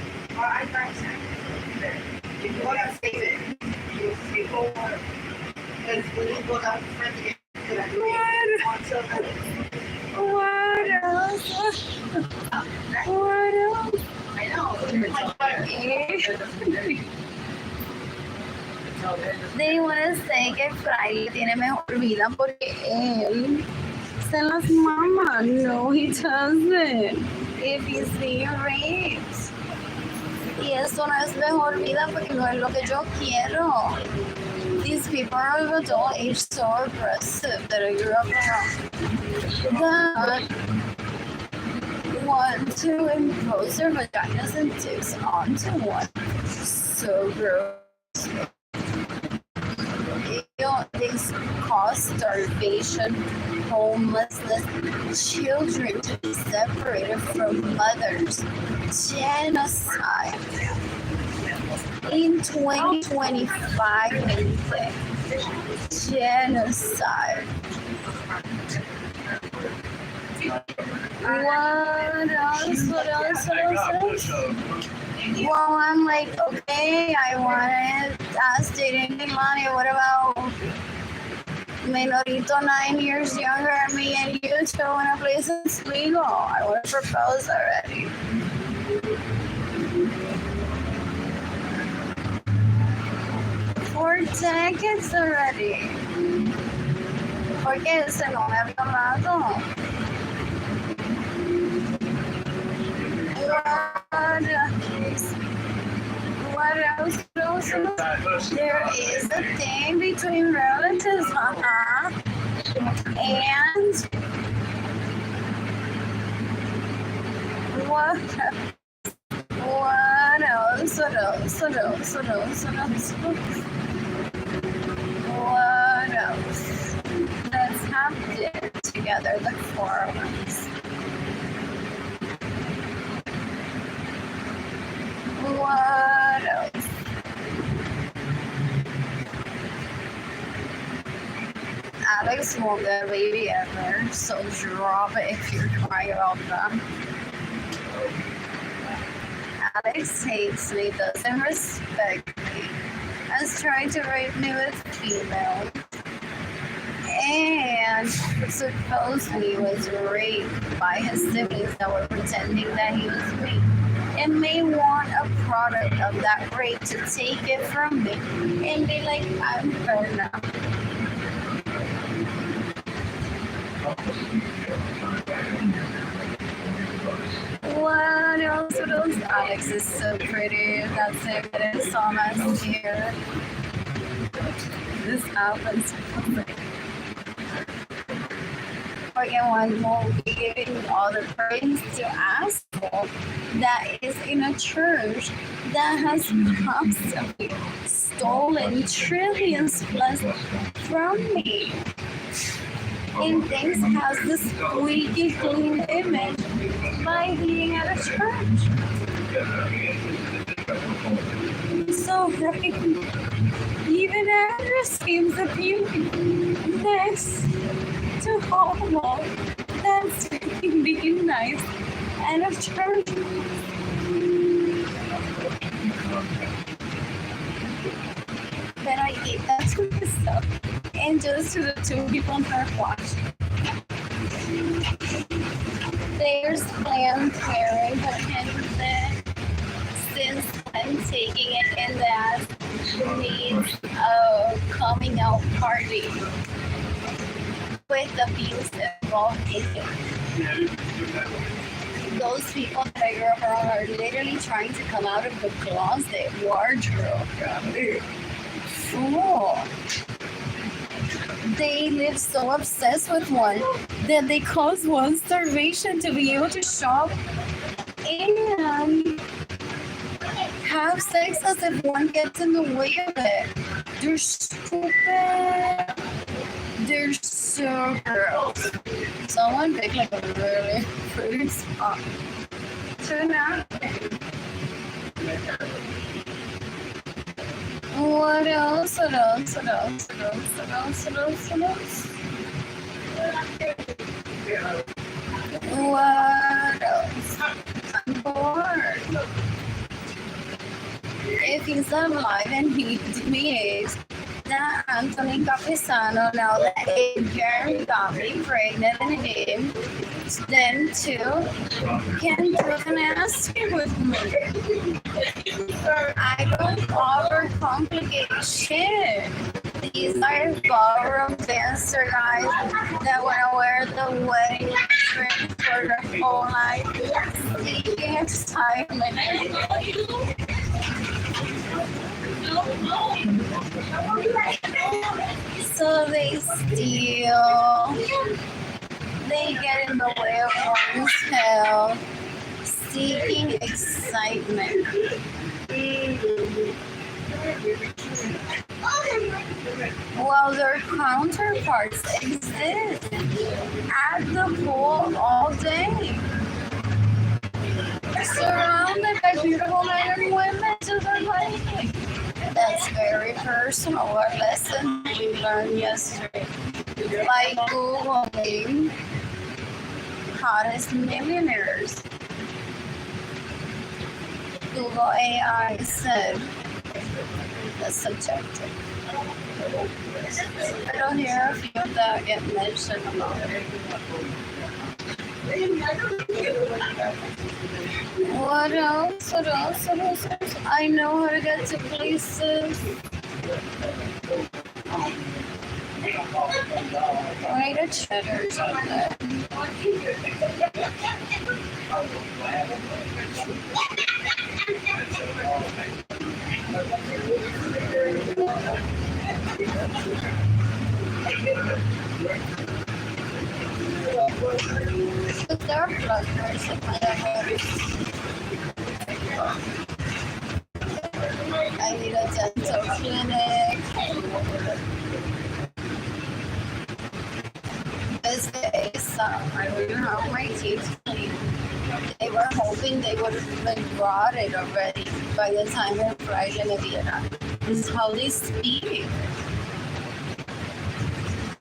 What else? What else? I know. They want to say que Friday tiene mejor vida porque él se las mama. No, he doesn't. If he's being raped. Y eso no es mejor vida porque no es lo que yo quiero. These people are of adult age so aggressive that I grew up around. That want to impose their vaginas and dicks onto one. So gross. They cause starvation, homelessness, children to be separated from mothers, genocide. In 2025, genocide. What else? What else? What else? Well, I'm like, okay, I wanted dating money. What about Menorito 9 years younger than me and you two in a place that's legal? I want to propose already. For decades already. Porque ese no me había hablado. What else? There is a thing between relatives, and what else? What else? What else? What else? What else? What else? Let's have dinner together, the four of us. What else? Alex won't get a baby ever, so drop it if you're crying about that. Alex hates me, doesn't respect me, has tried to rape me with female, and supposedly was raped by his siblings that were pretending that he was weak, and may want a product of that rape to take it from me and be like, I'm her now. What else? What else? Alex is so pretty. That's it. It's so nice here. This happens. Again, one won't be giving all the praise to ask for. That is in a church that has constantly stolen trillions plus from me. And things has this squeaky clean image by being at a church. So right, even Andrew seems appealing next to Homo. That's being nice and a church. But I gave that to myself and just to the two people who are watching. There's Planned Parenthood and then since I'm taking it in that needs a coming out party with the views involved in it. Those people that I grew up around are literally trying to come out of the closet wardrobe. Fool. They live so obsessed with one that they cause one starvation to be able to shop and have sex as if one gets in the way of it. They're stupid. They're so gross. Someone picked like a really pretty spot. Tonight. What else? What else? What else? What else? What else? What else? What else? What else? I'm bored. If he's alive and he behaves, that Anthony Capisano, now that Jerry got me pregnant in him, then too can prove an ass with me. I don't overcomplicate shit. These are ballroom dancer guys that want to wear the wedding dress for their whole life, seeking excitement. So they steal. They get in the way of one's health, seeking excitement. While their counterparts exist at the pool all day, surrounded by beautiful men and women to their liking. That's very personal. What lesson we learned yesterday by Googling hottest millionaires. Google AI said that's subjective. I don't hear a few that get mentioned about it. What else? What else? What else? I know how to get to places. Right, a cheddar's on there. But there are pluggers in my I need a dental clinic. This case, I wouldn't have my teeth cleaned. They were hoping they would have been rotted already by the time they're fried in a Vietnam. This is how they speak.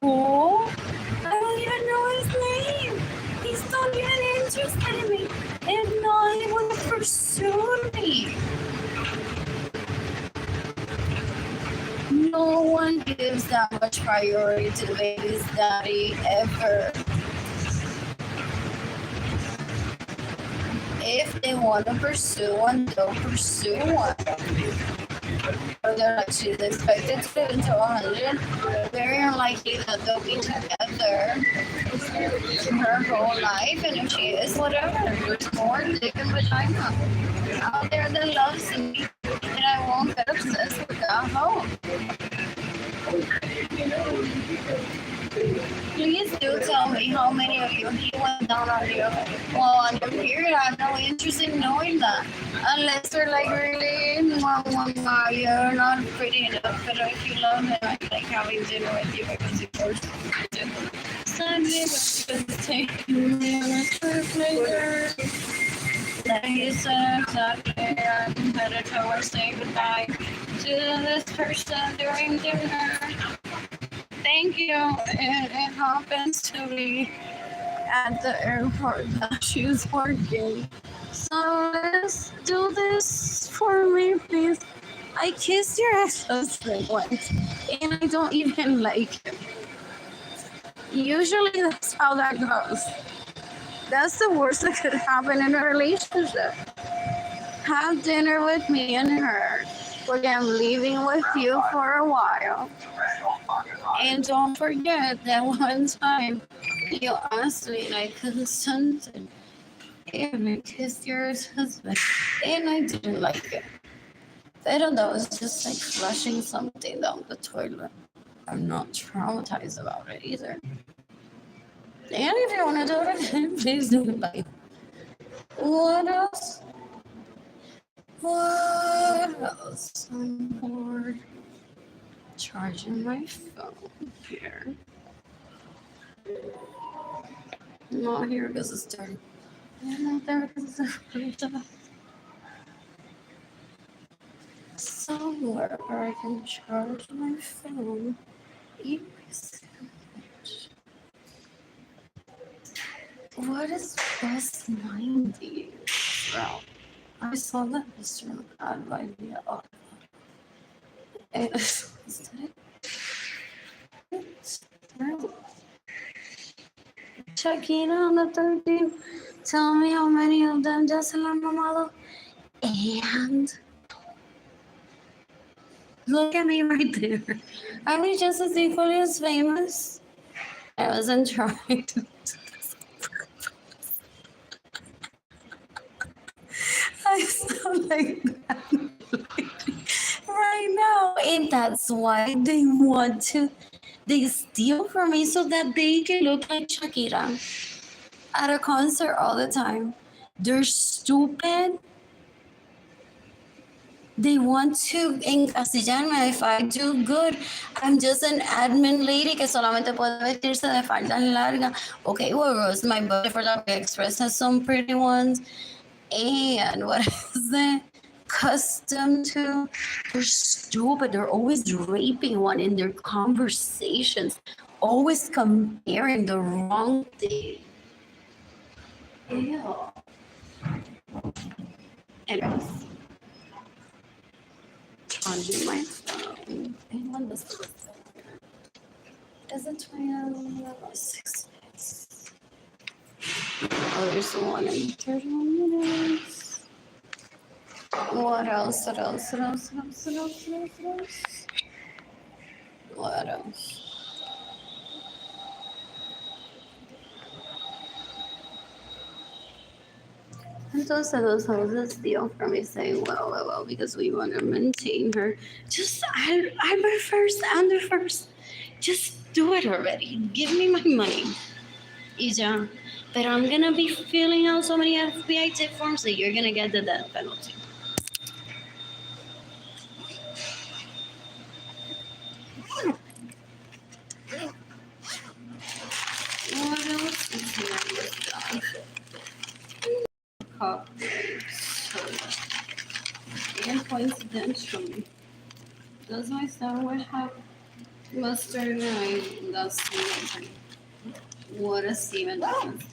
Who? I don't even know his name. He's not even interested in me. If not, he would have pursued me. No one gives that much priority to the baby's daddy ever. If they want to pursue one, they'll pursue one. Or they're like, she's expected to live until 100. Very unlikely that they'll be together her whole life. And if she is, whatever. There's more dick and vagina out there that loves me. And I won't get obsessed with that hoe. Please do tell me how many of you he went down on you. Well, on your period, I have no interest in knowing that. Unless they're like really, you're not pretty enough. But if you love him, I like having dinner with you because you forced me to. Sunday, because it's taking me on a trip later. Then he said exactly, I'm headed towards saying goodbye to this person during dinner. Thank you. It happens to be at the airport that she's working. So let's do this for me, please. I kissed your ex-husband once, and I don't even like him. Usually that's how that goes. That's the worst that could happen in a relationship. Have dinner with me and her. But I'm leaving with you for a while. And don't forget that one time you asked me and I consented. And I kissed your husband. And I didn't like it. I don't know, it's just like flushing something down the toilet. I'm not traumatized about it either. And if you want to do it again, please do it. Bye. What else? What else? I'm bored. Charging my phone here. Not here because it's dirty. And not there because it's dirty. Somewhere where I can charge my phone. Eat my sandwich. What is Bus 90 route? I saw that restaurant ad by the and is it? Shakira on the 13th. Tell me how many of them just la mamalo. And look at me right there. Are we just as equally as famous? I wasn't trying to. I sound like that right now. And that's why they steal from me so that they can look like Shakira at a concert all the time. They're stupid. They want to encasillarme. If I do good, I'm just an admin lady que solamente puede vestirse de falda larga. Okay, well, roast my butt for that Express has some pretty ones. And what is that? Custom to? They're stupid. They're always raping one in their conversations, always comparing the wrong thing. Ew. Anyways, charging my phone. And when this is it 26 minutes? Oh, there's one in 31 minutes. What else? What else? What else? What else? What else? What else? What else? What else? Entonces those houses steal from me saying, well, because we want to maintain her. Just, I'm her first, I'm the first. Just do it already. Give me my money. Y ya. But I'm going to be filling out so many FBI tip forms that you're going to get the death penalty. What else is here in this stuff? Cupcakes. And coincidentally, does my sandwich have mustard? That's amazing. What a semen difference.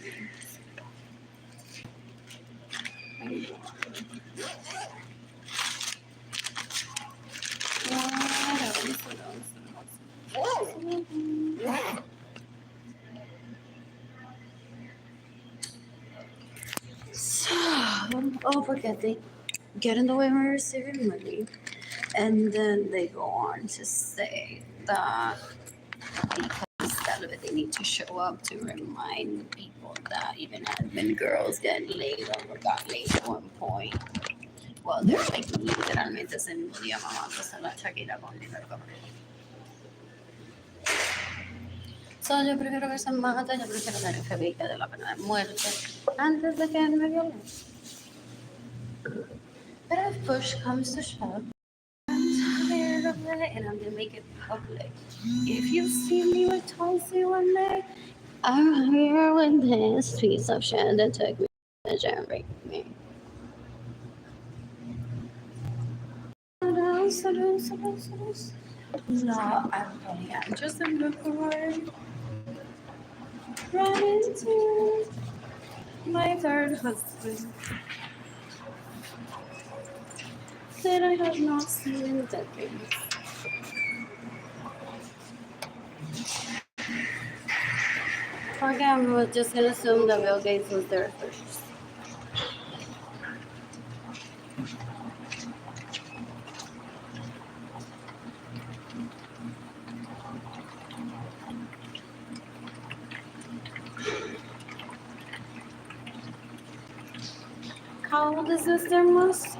So, oh, forget they get in the way when we're receiving money, and then they go on to say that because they need to show up to remind people that even admin girls get laid or got laid at one point. Well, they're like literalmente se murió mamá, pues a la Shakira con dinero. So, yo prefiero que se mate, yo prefiero tener FBI que de la pena de muerte antes de que me violen. But if push comes to shove, I'm tired of it and I'm gonna make it public. If you see me with Tulsi one day, I'm here with this piece of shit that took me to the gym and raped me. No, I'm just a good boy. Run into my third husband that I have not seen in decades. Okay, I'm just gonna assume that Bill Gates was there first. How old is Mr. Musk?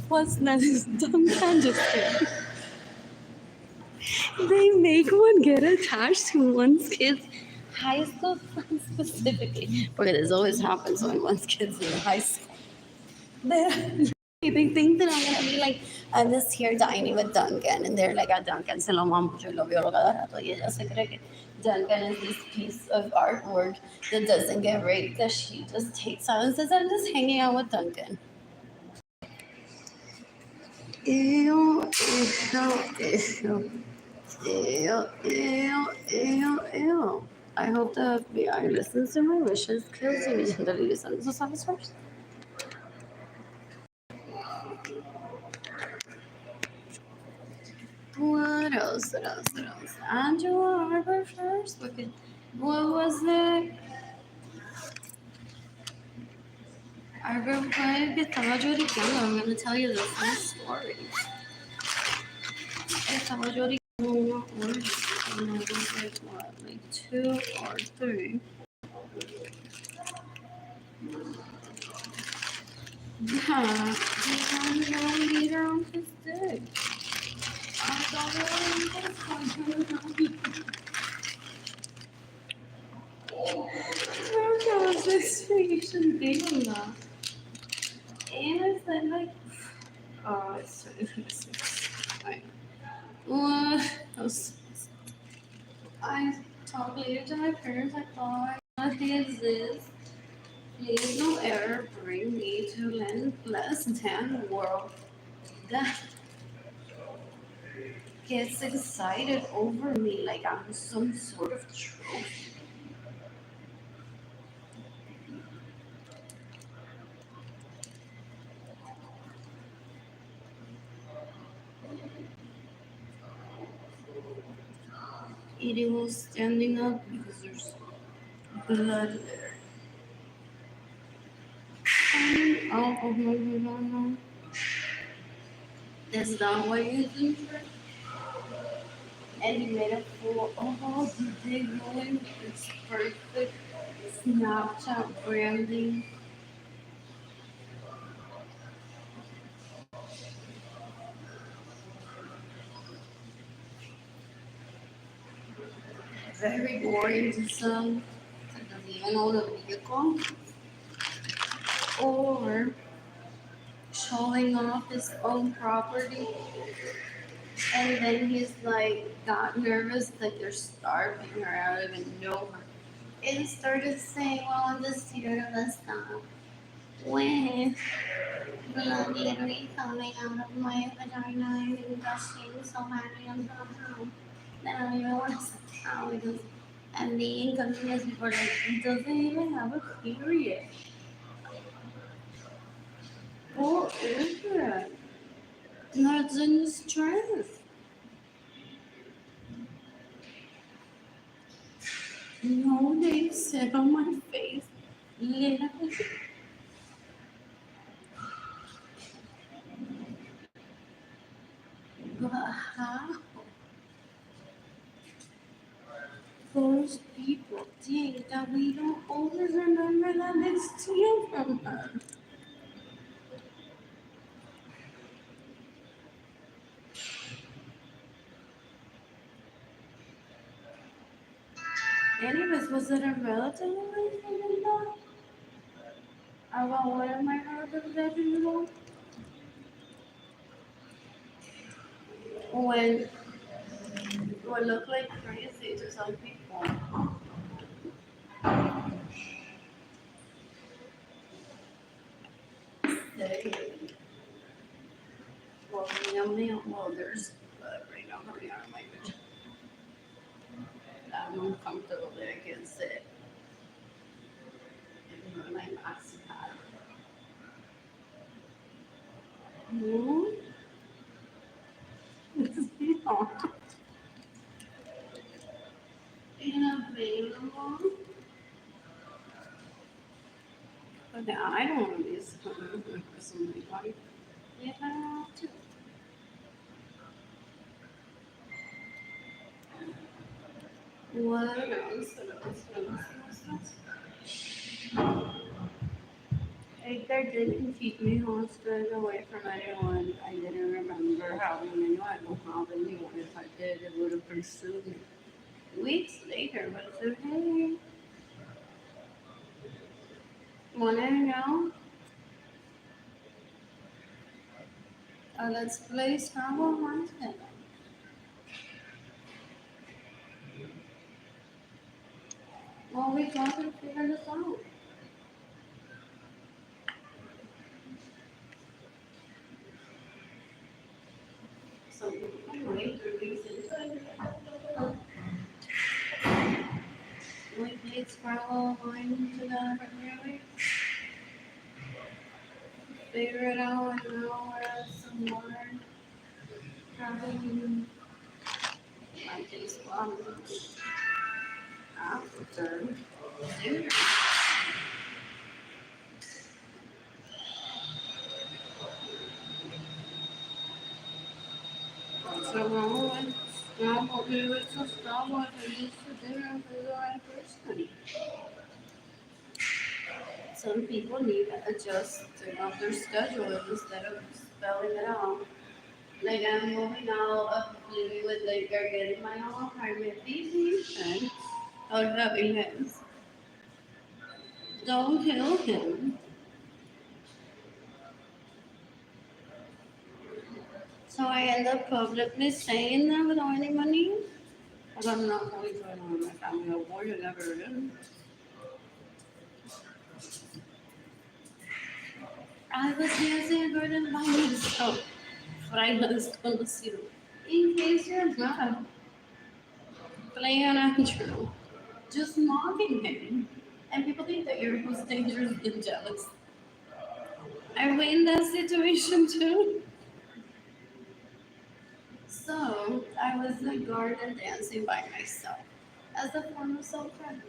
What's next? Duncan just kidding. They make one get attached to one's kid's high school friend specifically. Because this always happens when one's kids in high school. They think that I'm gonna be like, I'm just here dining with Duncan, and they're like, Duncan se lo amo mucho, lo veo cada rato, y ella se cree que Duncan is this piece of artwork that doesn't get raped, that she just takes out and says, I'm just hanging out with Duncan. Ew, ew, ew, ew, ew, ew. I hope the FBI listens to my wishes, kills me, and deletes them. So, first. What else? What else? What else? Angela Arbor first? Okay. What was it? Arbor fue que estaba lloriqueando. I'm going to tell you this whole story. Estaba lloriqueando and I was like, what, like 2 or 3. Yeah, he had no leader on his dick. I thought it was this you shouldn't be on that. And I said like, oh, it's 2026. What? I talked later to my parents. I thought they exist. Please don't ever bring me to less than world that gets excited over me like I'm some sort of trophy. Eating while standing up because there's blood there. Oh, no. That's not what you think. And he made a fool. Oh, did they ruin its perfect Snapchat branding? Very boring to some. That doesn't even own a vehicle. Or showing off his own property. And then he's like, got nervous that they're starving her. I don't even know her. And started saying, well, this year of the stuff. When blood literally coming out of my vagina and gushing so badly on somehow that I don't even want to sit down because I'm the inconvenience before like he doesn't even have a period. What is that? That's in the stress. No, they sit on my face. Literally. But how? Those people think that we don't always remember that they steal from us. Anyways, was it a relative of mine who did that? About one of my relatives that did that? When what looked like crazy to some people. They, well, there's blood right now coming out of my vagina. I'm uncomfortable that I can't sit. And my mask pad. No, it's not available. But I don't want to be for somebody. Yeah, I have to. What else? Edgar didn't keep me hostage away from anyone. I didn't remember having anyone. I don't have anyone. If I did, it would have pursued me. Weeks later, but I said, hey, wanna know? Let's play Scrabble Mountain. Well, we got to figure this out. So, anyway, 3 weeks inside. We played Scrabble Online together for 3 weeks. Figure it out, and now we're at some more traveling. My taste buds after dinner. So now we were so Starbucks and just for dinner for the right person. Some people need to adjust their schedule instead of spelling it out. Like I'm moving out of living with like they're getting my own apartment. These and out having his. Don't kill him. So I end up publicly saying that without any money. Because I'm not going to my family of war, you never will. I was dancing a garden by myself. Fry was conocido. In case you're not playing an actor, just mocking him. And people think that you're who's dangerous and jealous. Are we in that situation too? So I was in the garden dancing by myself as a form of self-care.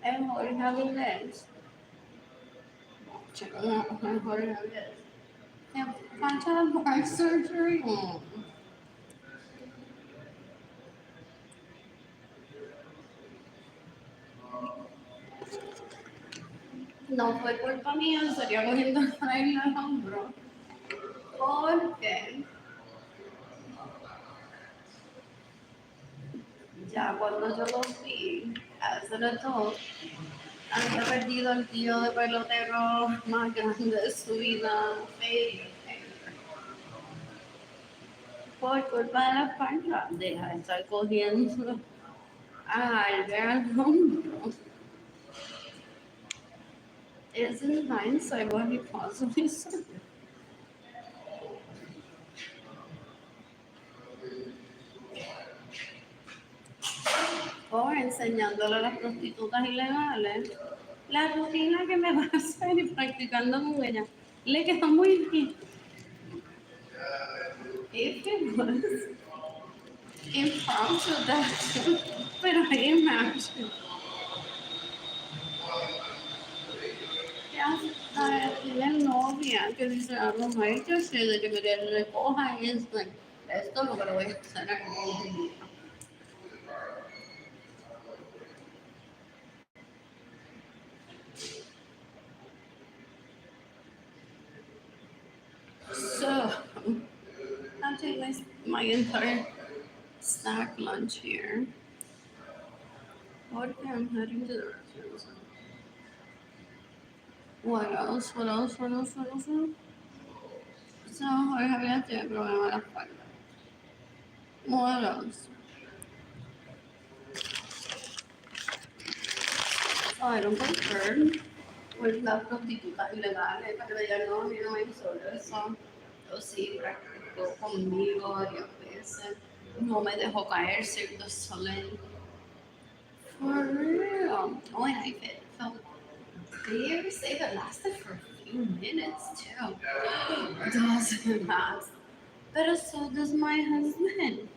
And Jorge Javier, check out Jorge Javier. Can't have heart surgery. No fue culpa mía, estaría cogiendo en el hombro. Porque ya cuando yo lo vi, hace rato, había perdido el tío de pelotero más grande de su vida, por culpa de la espalda. Deja de estar cogiendo al hombro. Isn't hindsight what he possibly said? O enseñándole a las prostitutas ilegales la rutina que me va a hacer y practicando con ella. Le quedó muy bien. If it was impromptu, that pero I imagine. Ya tiene novia que dice algo más que sé de que me recoja esto. Esto es lo que le voy a hacer algún día. So, I'll take my entire snack lunch here. What I'm heading to the restaurant. What else? What else? What else? What else? So, hoy había tenido problema de la espalda. What else? So, I don't concur with las prostitutas ilegales, pero ella no, a mí no me hizo eso. Yo sí practicó conmigo varias veces. No me dejó caer ciertos soles. For real. Oh, and I felt very safe. It lasted for a few minutes too. Doesn't last. But so does my husband.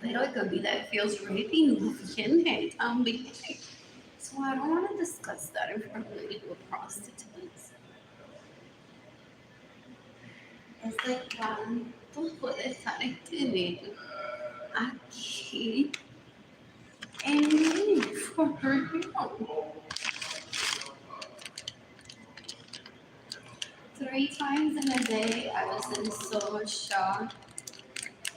Pero it could be that it feels rapey viene también. So I don't want to discuss that in front of illegal prostitutes. Es de cuánto puede estar este niño aquí en mí for real. 3 times in a day, I was in so much shock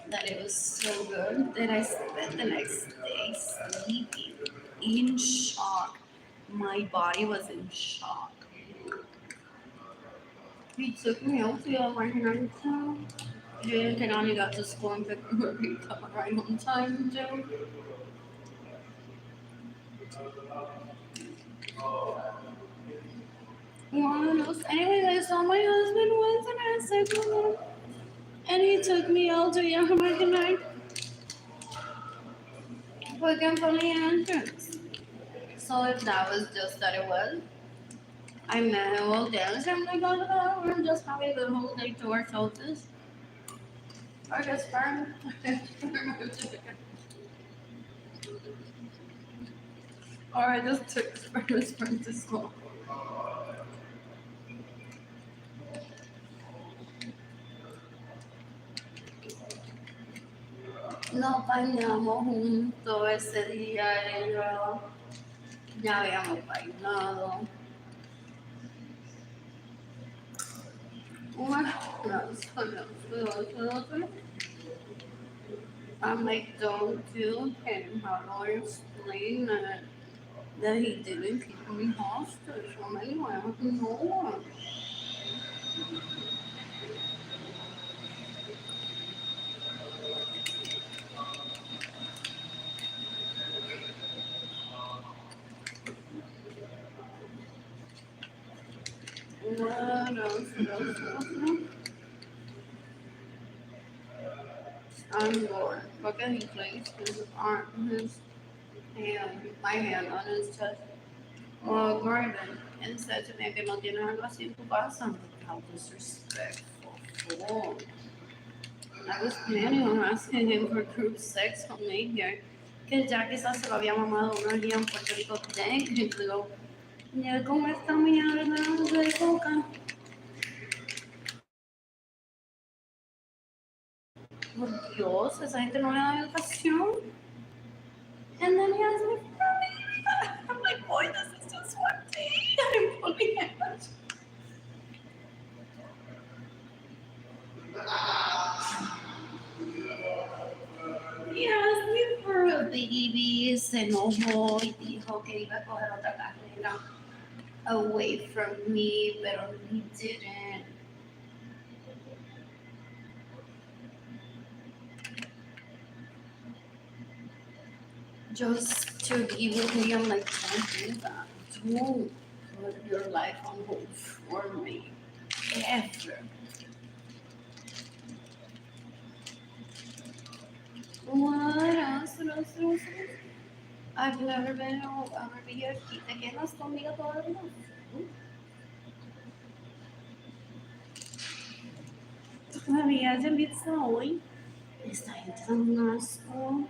that it was so good that I spent the next day sleeping in shock. My body was in shock. He took me out to my town. Jake and Annie got to school and picked up right on time too. Anyways, I saw my husband once and I said hello. And he took me out to American night. Working from the entrance. So if that was just that it was, I met him all dance. I'm like, oh, we're just having the whole day to ourselves. I guess sperm. Or I just took sperm to school. Nos bañamos juntos ese día, él y yo ya habíamos bailado. I'm like, don't do him. How do I explain that he didn't keep me hostage from anyone? No. What else? I'm bored. Look at he placed his arm, his hand, my hand on his chest. Gordon, and said to me que no tiene algo así en tu casa. How disrespectful. Fool. I was planning on asking him for group sex con ella. Que ya quizás se lo había mamado unos días en Puerto Rico. Técnico. Ya con esta mierda de coca. Por Dios, esa gente no le da educación. And then he asked me for money. I'm like, boy, this is just one day. I'm pulling it. He asked me for a baby, se enojó y dijo que iba a coger otra carrera away from me, pero he didn't. Just to be with me, I'm like, don't do that. Don't put your life on hold for me. Ever. What else? I've never been a video y te quedas conmigo todavía. Todavía ya empieza hoy. Esta gente da un asco.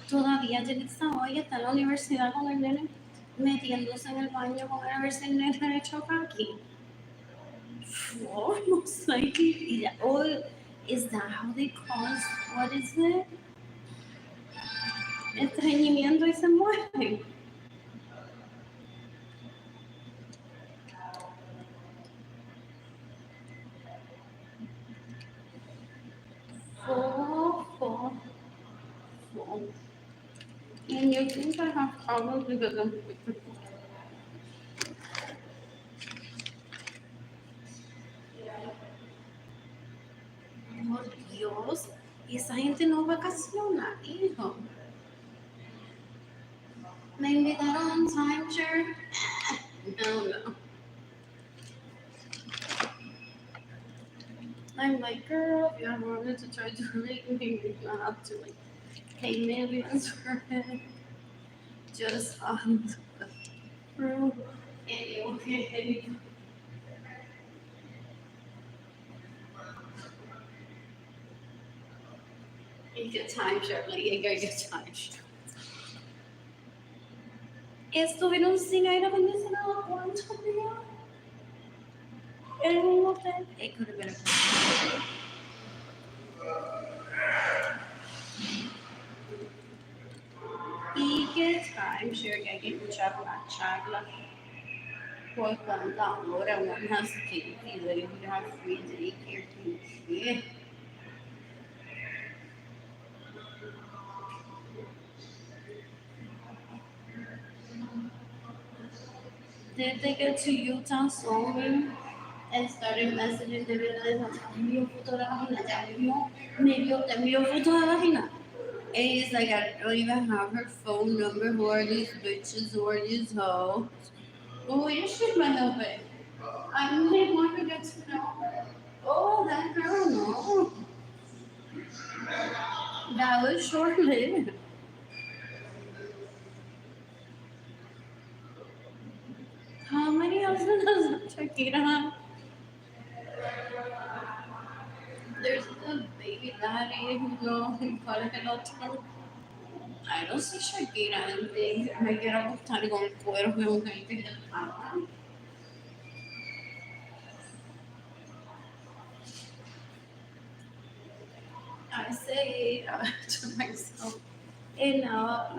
Todavía ya empieza hoy. Está en la universidad con el nene metiéndose en el baño con a ver si el nene ha hecho aquí. Almost like, oh, is that how they cause, what is it? Estreñimiento y se mueren. Full. And you think I have problems because I'm por Dios, esa gente no vacaciona, hijo. Me invitaron a un timeshare. No. I'm like, girl, if you ever wanted to try to rape me, you're gonna have to like pay millions for it. Just on the room. Anyway. You get timeshare, like, you gotta get timeshare. Estuvieron sin aire acondicionado cuántos días en un hotel. It could have been a y que timeshare que hay que escuchar una charla por cuánta hora one has to take y luego you have free daycare to yeah. Did they get to Utah Song and started messaging de verdad? Te envió foto de la vagina, te envió foto de la vagina. And he's like, I don't even have her phone number. Who are these bitches? Who are these hoes? Oh, you should my husband. I really want to get to know her. Oh, that girl, no. That was short lived. How many husbands does Shakira have? There's the baby daddy, cuál es el otro. I don't see Shakira en things. Me quiero acostar con el cuero de un gente que paga. I say to myself, hey, no, I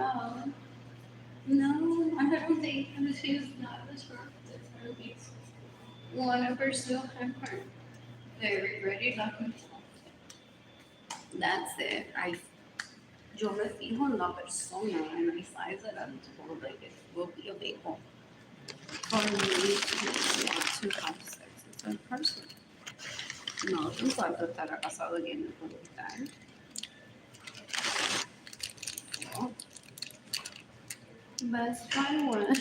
don't think she's not attractive. Want to pursue her. Very ready, lucky. That's it. Yo me fijo en la persona, and besides that, I'm told like it will be available for me to have sex with a person. No importa estar casado y en el hospital. No. Best friend one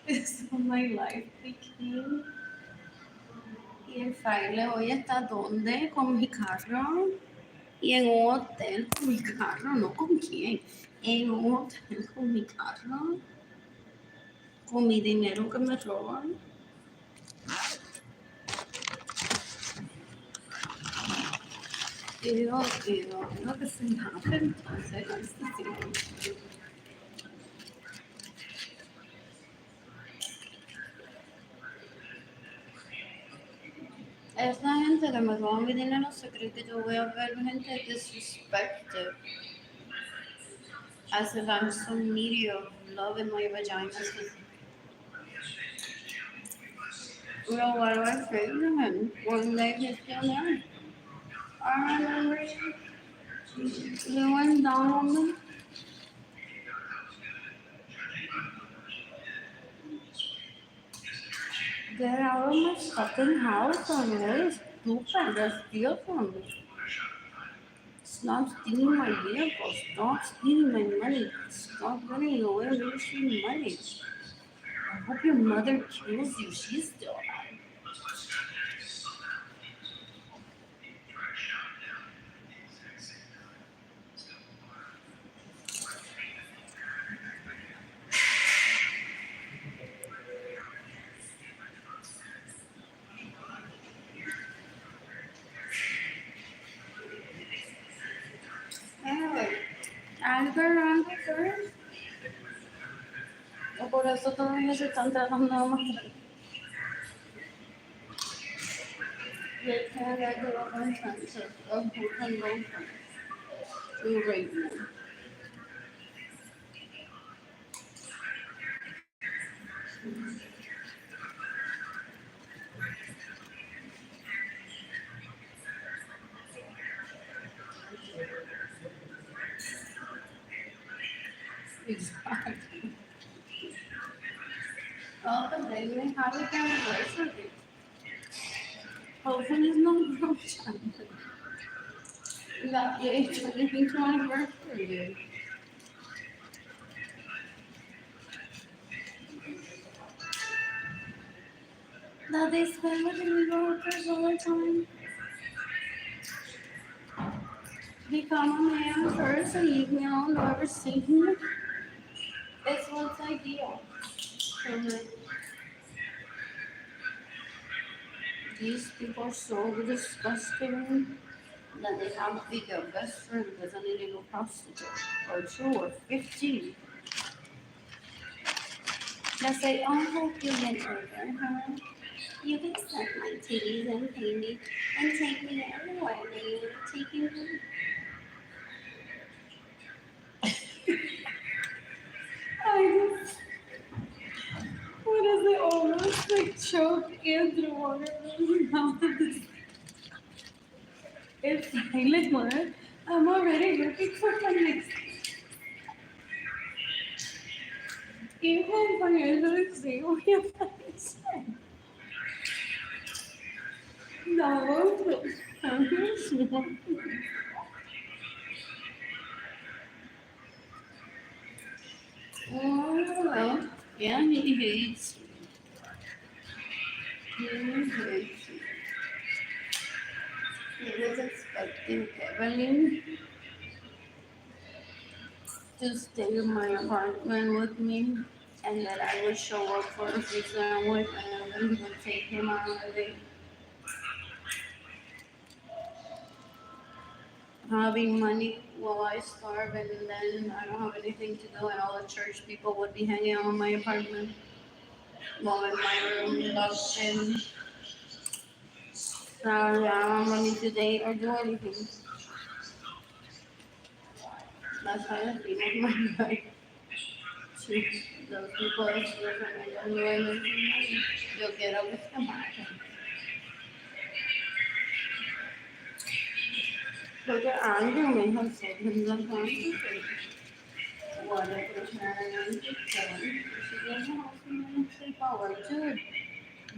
is So my life became. Y el fraile hoy está donde con mi carro y en un hotel con mi carro, no con quién, en un hotel con mi carro, con mi dinero que me roban. Lo que se hace entonces, esta gente que me roba mi dinero se cree que yo voy a ver gente disrespected as if I'm some needy of love in my vagina. Well, what do I say to him? One day he's still there. I remember you went down on me. Get out of my fucking house and really stupid. Just steal from me. Stop stealing my vehicle. Stop stealing my money. Stop running away with your money. I hope your mother kills you. She's still alive. Anger. O por eso todavía se están tratando de mostrar. They can't get the consensus of who can go first. You right now. Exactly. Oh, but they may have it anniversary. Hopefully it's not broken. That day, 22 anniversary. That they spend with illegal workers all the time. Become a man first and leave me alone, never see him. It's what's ideal. These people are so disgusting that they have to be their best friend as an illegal prostitute, or 2 or 15. They say, oh, I hope you get over her. You can suck my titties and pay me and take me everywhere that you want to take me. I just, what is it, almost like choke in the water in your mouth. It's silent one. I'm already looking for my next. Even for your little zero, you're fine. No, oh, well, yeah, he hates you. He hates you. He was expecting Evelyn to stay in my apartment with me and that I would show up for a free sandwich and then he would take him out on a date. Having money while I starve and then I don't have anything to do and all the church people would be hanging out in my apartment while in my room locked in. So I don't have money to date or do anything. That's how I feel with my life. To those people that different and doing this money, you'll get up with the market. Porque Andrew may have said him sometimes. What if it's not an she doesn't have to sleep over, dude.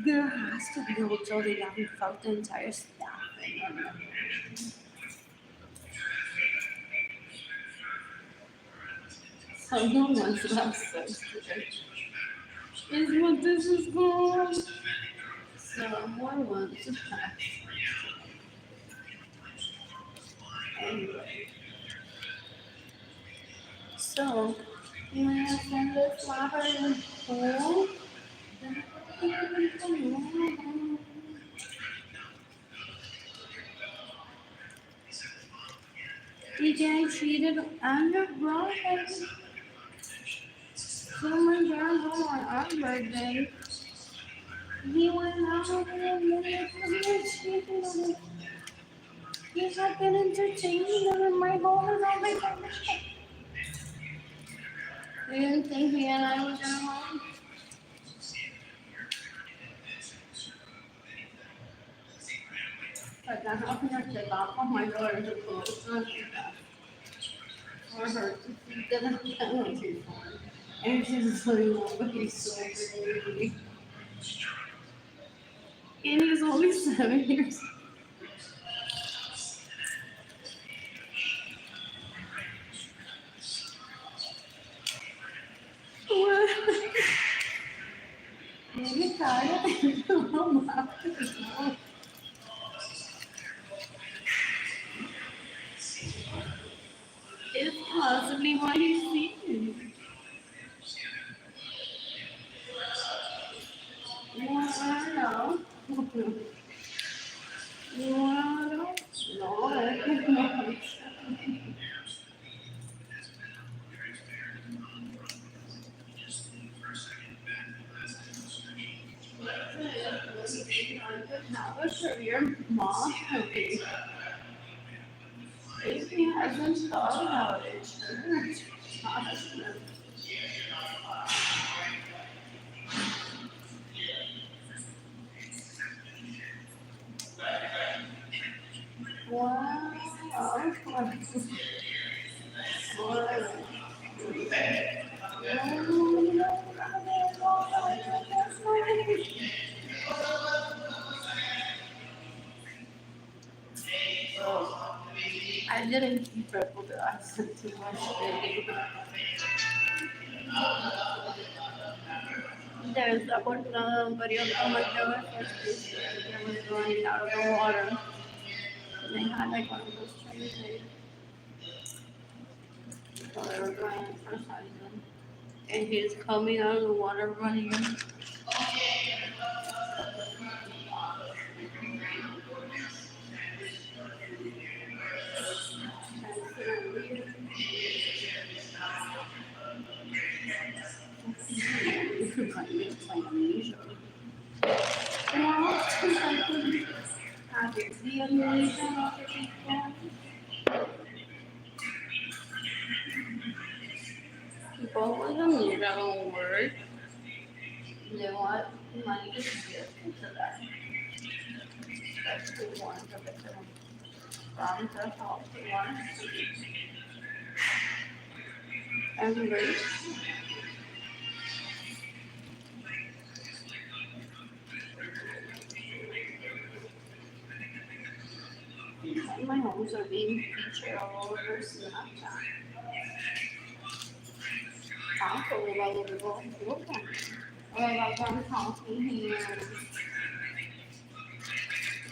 There has to be a hotel that haven't fucked the entire staff. Someone wants to have sex today. is what this is called. So more months pass. Anyway, so you may have sent this flower in full. You getting cheated on your birthday. Someone got home on our birthday. He went out and cheated on it. You have been entertaining them in my home and all my permission. You didn't think me and I was at home? But then how can I take off on my daughter's clothes? Or her to get a penalty for it. And she's like, nobody's so pretty. And he's only 7 years old. Maybe Kaya is possibly what he's seeing. You want to know? You want to know? No, I don't know. Have a career mom. Okay. If he hasn't thought about it, sure. Wow. I didn't keep up with it. I sent too much video. There's a one video of my girl first they was running out of the water. And they had like one of those trays. So they were going for sizing. And he's coming out of the water running. People with amnesia don't work. They want money to get into that. That's the one to get them from the help they want. And race. My homes are being featured all over Snapchat. Taco about the world. About them talking here.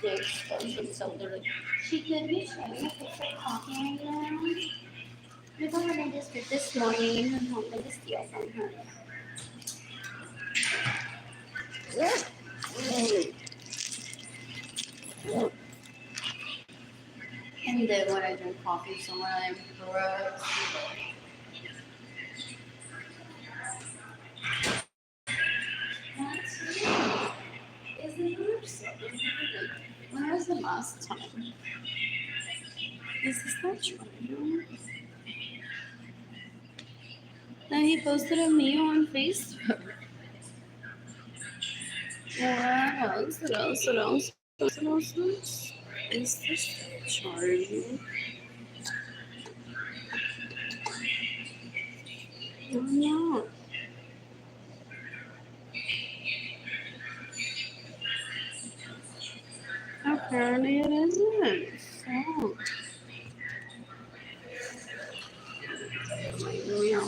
The expression so they're like, she could be showing a picture talking right now. We thought I just did this morning and hoping to steal from her. And then when I drink coffee, someone I'm gross. That's weird. Isn't it so? When was the last time? Is this not true? Then he posted a meme on Facebook. What else? Is this charging? Oh no. Apparently it isn't. So. Yeah.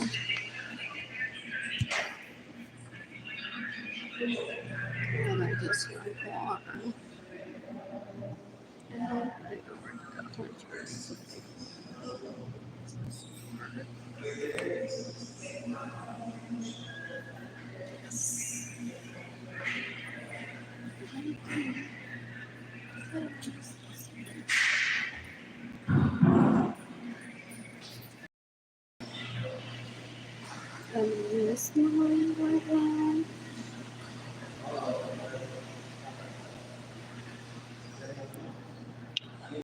Alas na walang